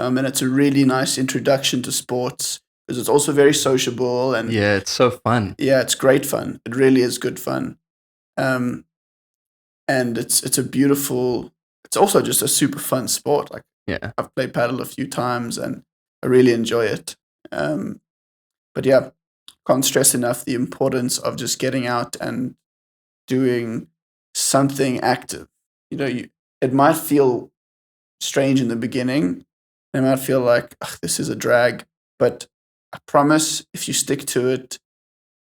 And it's a really nice introduction to sports because it's also very sociable and Yeah, it's so fun. yeah, it's great fun. It really is good fun. And it's a beautiful. It's also just a super fun sport. Like Yeah. I've played paddle a few times and I really enjoy it. But yeah, can't stress enough the importance of just getting out and doing something active. It might feel strange in the beginning. It might feel like this is a drag, but I promise if you stick to it,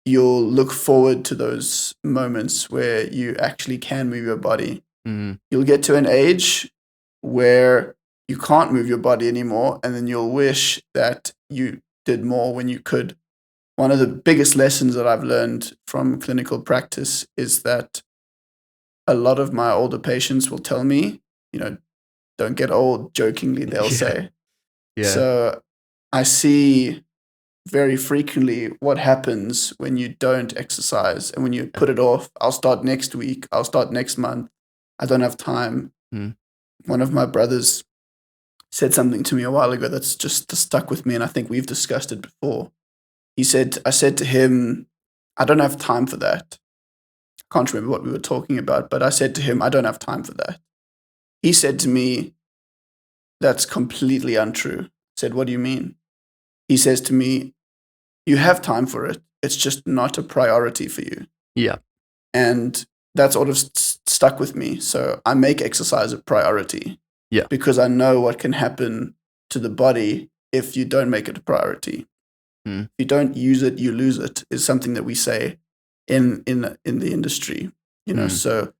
you'll look forward to those moments where you actually can move your body. Mm. You'll get to an age where you can't move your body anymore, and then you'll wish that you did more when you could. One of the biggest lessons that I've learned from clinical practice is that a lot of my older patients will tell me, don't get old, jokingly, they'll Yeah. say. Yeah. So I see very frequently what happens when you don't exercise and when you put it off. I'll start next week. I'll start next month. I don't have time. Mm. One of my brothers said something to me a while ago that's just stuck with me, and I think we've discussed it before. I said to him, I don't have time for that. I can't remember what we were talking about, but I said to him, I don't have time for that. He said to me, that's completely untrue. I said, what do you mean? He says to me, you have time for it. It's just not a priority for you. Yeah. And that sort of stuck with me. So I make exercise a priority. Yeah. Because I know what can happen to the body if you don't make it a priority. Mm. If you don't use it, you lose it, is something that we say in the industry. So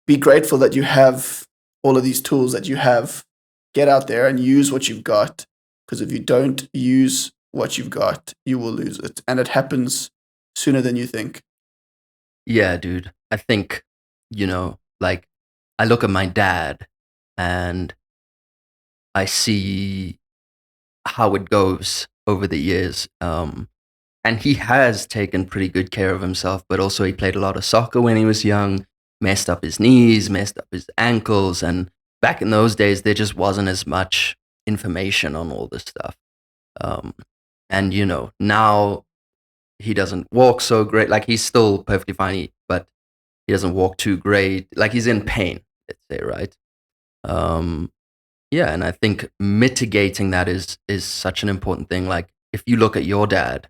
be grateful that you have all of these tools that you have. Get out there and use what you've got. Because if you don't use what you've got, you will lose it. And it happens sooner than you think. Yeah, dude. I think, like, I look at my dad and I see how it goes over the years. And he has taken pretty good care of himself, but also he played a lot of soccer when he was young, messed up his knees, messed up his ankles. And back in those days, there just wasn't as much information on all this stuff. And, now he doesn't walk so great. Like, he's still perfectly fine, but he doesn't walk too great. Like, he's in pain. let's say, right? Um, yeah, and I think mitigating that is such an important thing. Like if you look at your dad,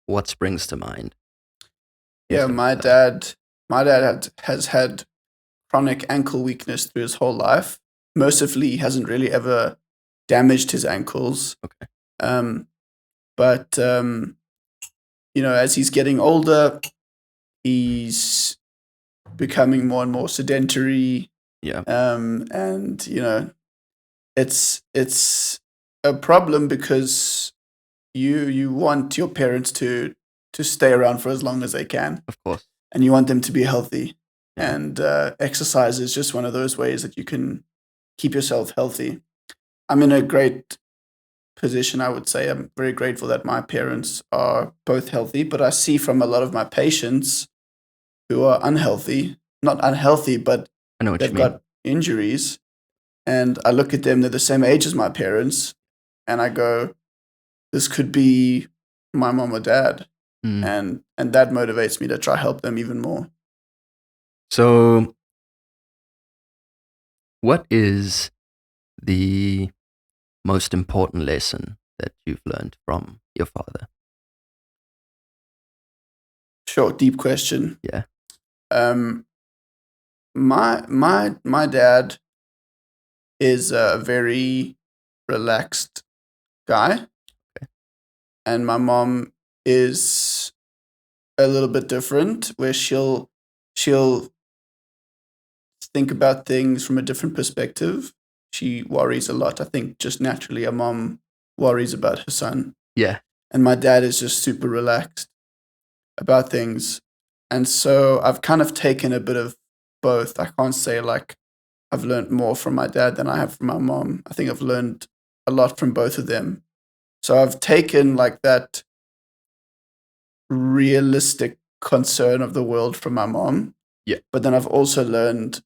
what springs to mind in Yeah, terms of that? my dad has had chronic ankle weakness through his whole life. Mercifully, he hasn't really ever damaged his ankles. Okay. Um, but as he's getting older, he's becoming more and more sedentary. Yeah, And it's a problem because you want your parents to stay around for as long as they can, of course. and you want them to be healthy. Yeah. And exercise is just one of those ways that you can keep yourself healthy. I'm in a great position, I would say. I'm very grateful that my parents are both healthy, but I see from a lot of my patients who are unhealthy, not unhealthy, but I know what you they've mean. got injuries. And I look at them, they're the same age as my parents, and I go, this could be my mom or dad. Mm. And that motivates me to try help them even more. So, what is the most important lesson that you've learned from your father? Sure, deep question. Yeah. Um, my dad is a very relaxed guy, and my mom is a little bit different, where she'll think about things from a different perspective. She worries a lot. I think just naturally a mom worries about her son. Yeah. And my dad is just super relaxed about things. And so I've kind of taken a bit of both. I can't say like I've learned more from my dad than I have from my mom. I think I've learned a lot from both of them. So I've taken like that realistic concern of the world from my mom. Yeah. But then I've also learned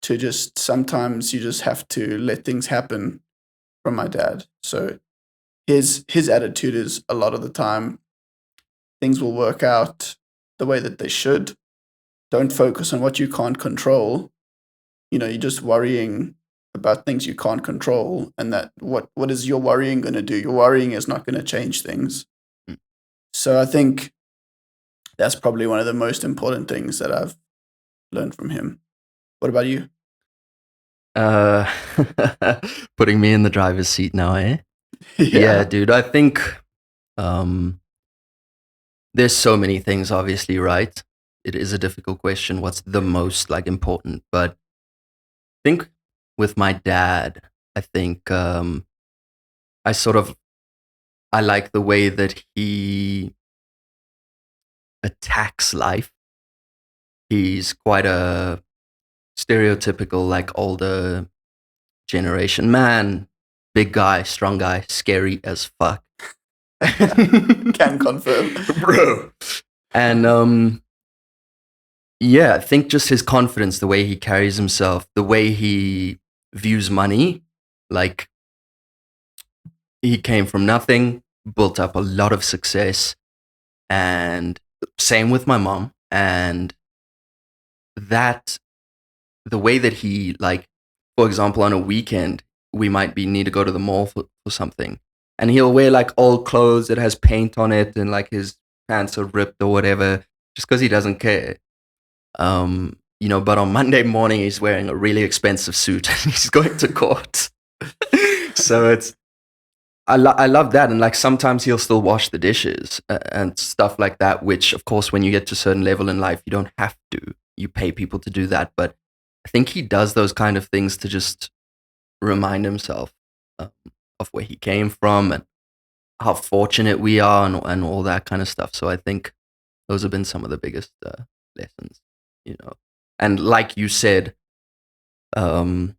to just sometimes you just have to let things happen from my dad. So his attitude is a lot of the time things will work out the way that they should. Don't focus on what you can't control. You're just worrying about things you can't control, and that what is your worrying going to do? Your worrying is not going to change things. Mm. So I think that's probably one of the most important things that I've learned from him. What about you? Uh, putting me in the driver's seat now, eh? Yeah, Yeah. dude. I think there's so many things, obviously, right? It is a difficult question. What's the most like important? But I think with my dad, I think I sort of I like the way that he attacks life. He's quite a stereotypical like older generation man, big guy, strong guy, scary as fuck. Can confirm. Bro. And yeah, I think just his confidence, the way he carries himself, the way he views money, like he came from nothing, built up a lot of success, and same with my mom. And that, the way that he, like, for example, on a weekend, we might be need to go to the mall for something, and he'll wear like old clothes that has paint on it, and like his pants are ripped or whatever, just because he doesn't care. But on Monday morning he's wearing a really expensive suit and he's going to court. So I love that, and like sometimes he'll still wash the dishes and stuff like that. Which, of course, when you get to a certain level in life, you don't have to. You pay people to do that, but I think he does those kind of things to just remind himself uh, of where he came from and how fortunate we are and all that kind of stuff. So I think those have been some of the biggest lessons, you know. And like you said, um,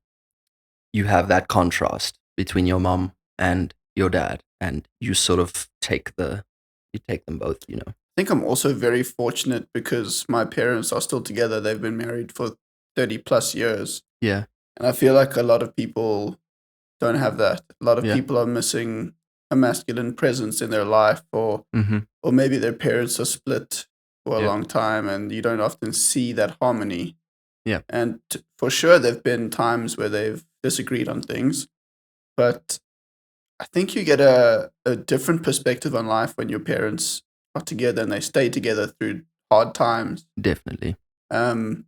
you have that contrast between your mom and your dad, and you sort of you take them both, you know. I think I'm also very fortunate because my parents are still together. They've been married for 30 plus years. Yeah, And I feel like a lot of people don't have that. A lot of yeah, people are missing a masculine presence in their life, mm-hmm. or maybe their parents are split for a Yeah, long time and you don't often see that harmony. Yeah. And for sure, there've been times where they've disagreed on things, but I think you get a different perspective on life when your parents are together and they stay together through hard times. Definitely. Um,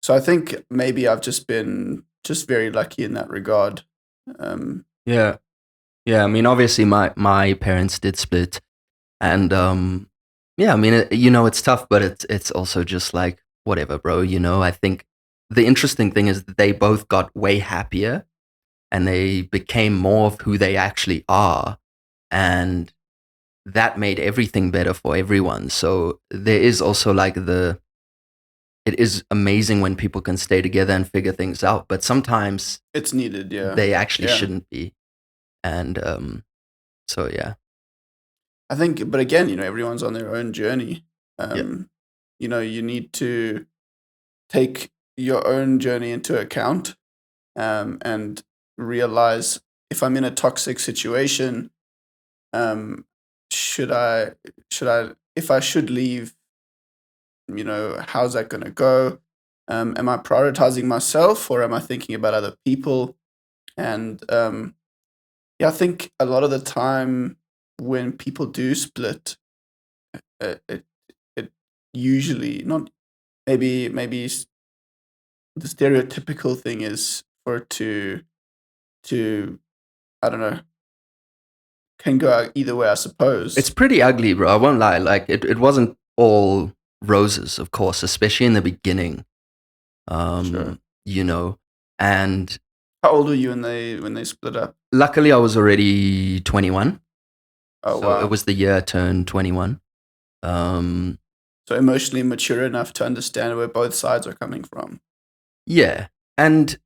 so I think maybe I've just been very lucky in that regard. Yeah. Yeah. I mean, obviously, my parents did split, and yeah. I mean, it's tough, but it's also just like whatever, bro. I think the interesting thing is that they both got way happier, and they became more of who they actually are, and that made everything better for everyone. So there is also like it is amazing when people can stay together and figure things out, but sometimes It's needed, yeah. they actually Yeah. shouldn't be. And so yeah. I think, but again, everyone's on their own journey. Yeah. You need to take your own journey into account, and realize if I'm in a toxic situation, should I if I should leave, how's that going to go? Am I prioritizing myself or am I thinking about other people? And yeah, I think a lot of the time when people do split, it usually not maybe the stereotypical thing is for it to I don't know, can go out either way, I suppose. It's pretty ugly, bro. I won't lie. Like it wasn't all roses, of course, especially in the beginning. Sure. And How old were you when they split up? luckily I was already 21. Oh So wow. it was the year I turned 21. Um, So emotionally mature enough to understand where both sides are coming from. yeah. And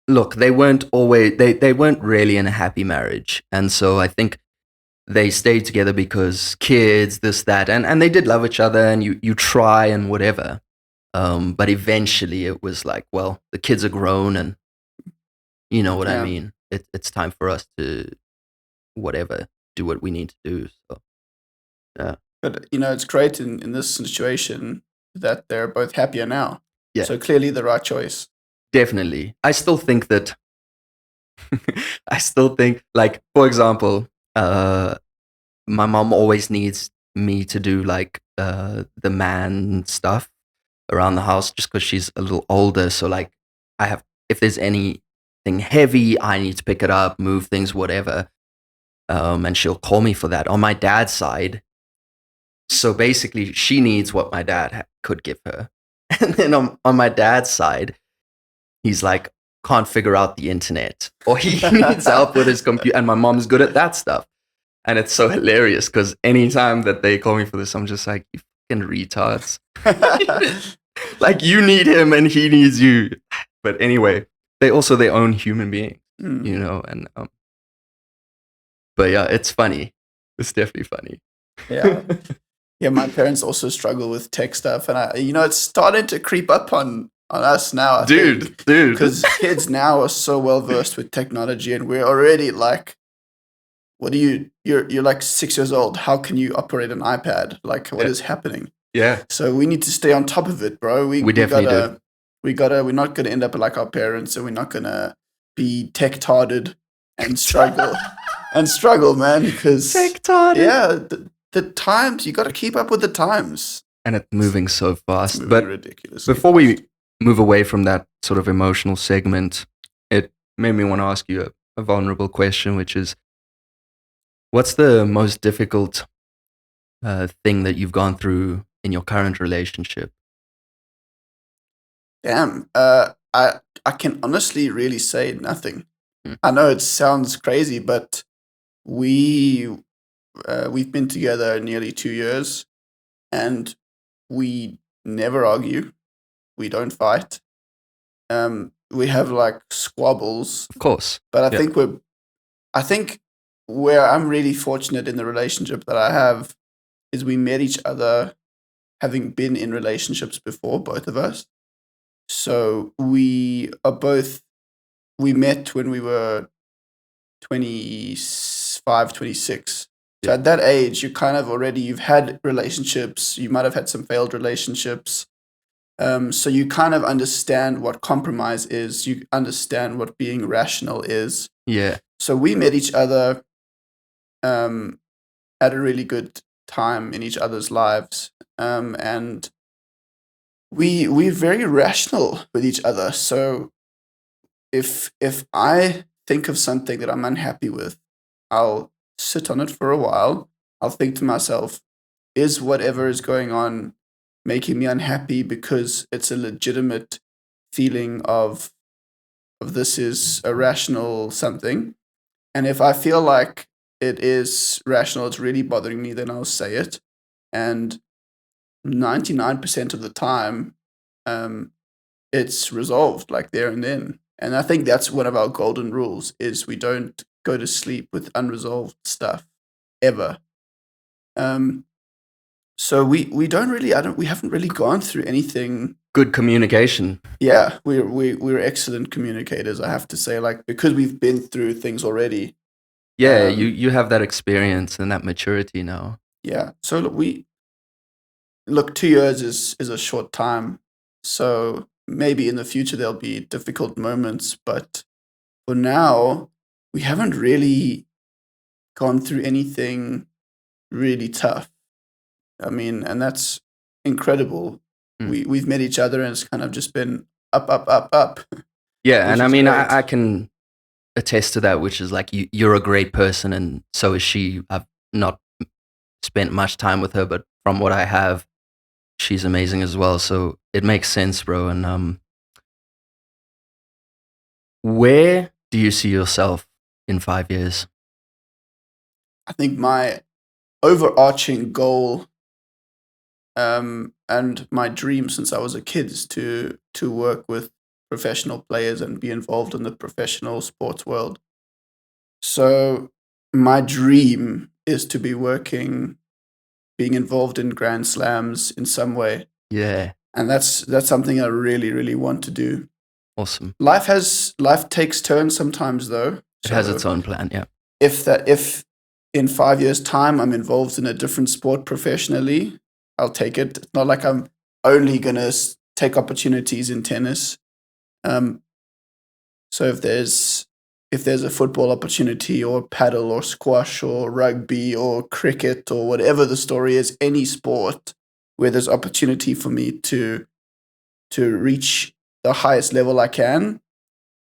look, they weren't always they weren't really in a happy marriage. And so I think they stayed together because kids, this, that, and they did love each other and you try and whatever. But eventually it was like, well, the kids are grown and you know what I Yeah. mean? It's time for us to whatever, do what we need to do. So yeah. But it's great in this situation that they're both happier now. Yeah. So clearly the right choice. Definitely. I still think that like for example, my mom always needs me to do like the man stuff around the house just because she's a little older. So like if there's anything heavy, I need to pick it up, move things, whatever. And she'll call me for that. On my dad's side, so basically she needs what my dad could give her. And then on my dad's side, he's like, can't figure out the internet or he needs help with his computer. And my mom's good at that stuff. And it's so hilarious because anytime that they call me for this, I'm just like, you fucking retards. Like you need him and he needs you. But anyway, they also their own human beings, and but yeah, it's funny. It's definitely funny. Yeah. Yeah, my parents also struggle with tech stuff, and it's starting to creep up on us now. Dude. Because kids now are so well versed with technology, and we're already like, what do you're like 6 years old. How can you operate an iPad? Like, what is happening? Yeah. So we need to stay on top of it, bro. We definitely do. We're not gonna end up like our parents, and we're not gonna be tech-tarded and struggle man, because Tech-tarded. yeah, the times, you got to keep up with the times. And it's moving so fast. It's moving but ridiculously before fast. we move away from that sort of emotional segment, it made me want to ask you a vulnerable question, which is, what's the most difficult thing that you've gone through in your current relationship? Damn. I can honestly really say nothing. I know it sounds crazy, but we've been together nearly 2 years, and we never argue. We don't fight. We have like squabbles, Of course. but I think where I'm really fortunate in the relationship that I have is we met each other having been in relationships before, both of us. So we met when we were 25, 26. So at that age, you've had relationships. You might have had some failed relationships. So you kind of understand what compromise is. You understand what being rational is. Yeah. So we met each other at a really good time in each other's lives, and we're very rational with each other. So if I think of something that I'm unhappy with, I'll sit on it for a while. I'll think to myself, is whatever is going on making me unhappy because it's a legitimate feeling of this is a rational something. And if I feel like it is rational, it's really bothering me, then I'll say it. And 99% of the time, um, it's resolved like there and then. And I think that's one of our golden rules is we don't go to sleep with unresolved stuff ever. So we don't really we haven't really gone through anything. Good communication. Yeah, we're excellent communicators, I have to say, like because we've been through things already. Yeah, you have that experience and that maturity now. Yeah. So look 2 years is a short time. So maybe in the future there'll be difficult moments, but for now we haven't really gone through anything really tough. I mean, and that's incredible. We've met each other and it's kind of just been up, up, up, up. Yeah, and I mean, great. I can attest to that, which is like you're a great person, and so is she. I've not spent much time with her, but from what I have, she's amazing as well. So it makes sense, bro. And where do you see yourself in 5 years? I think my overarching goal and my dream since I was a kid is to work with professional players and be involved in the professional sports world. So my dream is to be being involved in Grand Slams in some way. Yeah. And that's something I really, really want to do. Awesome. Life takes turns sometimes though. It has its own plan, yeah. If in 5 years' time I'm involved in a different sport professionally, I'll take it. It's not like I'm only gonna take opportunities in tennis. So if there's a football opportunity or paddle or squash or rugby or cricket or whatever the story is, any sport where there's opportunity for me to reach the highest level I can,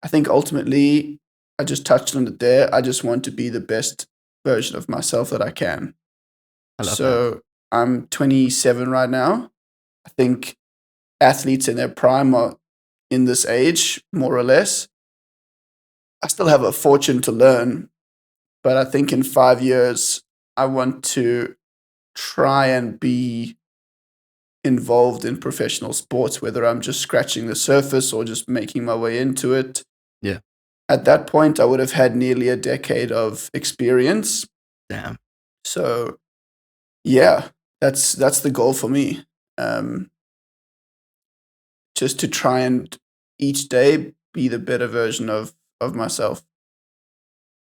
I think ultimately, I just touched on it there, I just want to be the best version of myself that I can. I love So I'm 27 right now. I think athletes in their prime are in this age, more or less. I still have a fortune to learn, but I think in 5 years, I want to try and be involved in professional sports, whether I'm just scratching the surface or just making my way into it. Yeah. At that point, I would have had nearly a decade of experience. Damn. So, yeah, that's the goal for me. Just to try and each day be the better version of myself.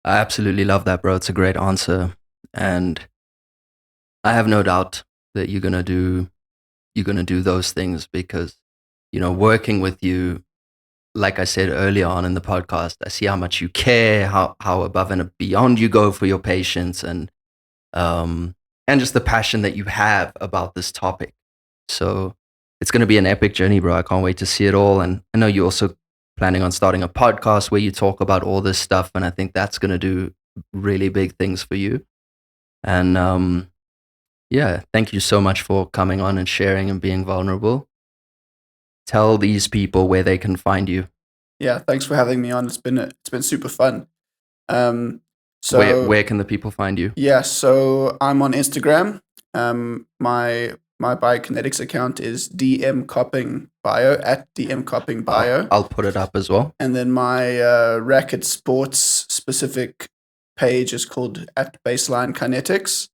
I absolutely love that, bro. It's a great answer. And I have no doubt that you're gonna do those things because, working with you, like I said earlier on in the podcast, I see how much you care, how above and beyond you go for your patients, and just the passion that you have about this topic. So it's going to be an epic journey, bro. I can't wait to see it all. And I know you're also planning on starting a podcast where you talk about all this stuff, and I think that's going to do really big things for you. And yeah, thank you so much for coming on and sharing and being vulnerable. Tell these people where they can find you. Yeah, thanks for having me on. It's been super fun. So where can the people find you? Yeah, so I'm on Instagram. My Biokineticist account is DM Kopping Bio at DM Kopping Bio. I'll put it up as well. And then my racket sports specific page is called at Baseline Kinetics.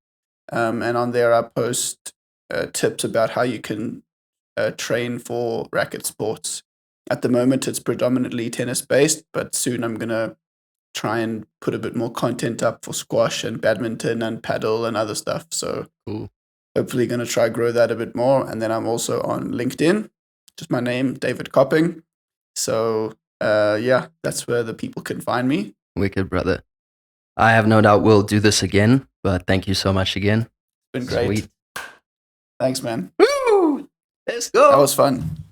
And on there I post tips about how you can train for racket sports. At the moment it's predominantly tennis based, but soon I'm going to try and put a bit more content up for squash and badminton and paddle and other stuff. So cool. Hopefully going to try grow that a bit more. And then I'm also on LinkedIn. just my name, David Kopping. So yeah, that's where the people can find me. Wicked, brother. I have no doubt we'll do this again, but thank you so much again. It's been great. Sweet. Thanks, man. Woo! Let's go. That was fun.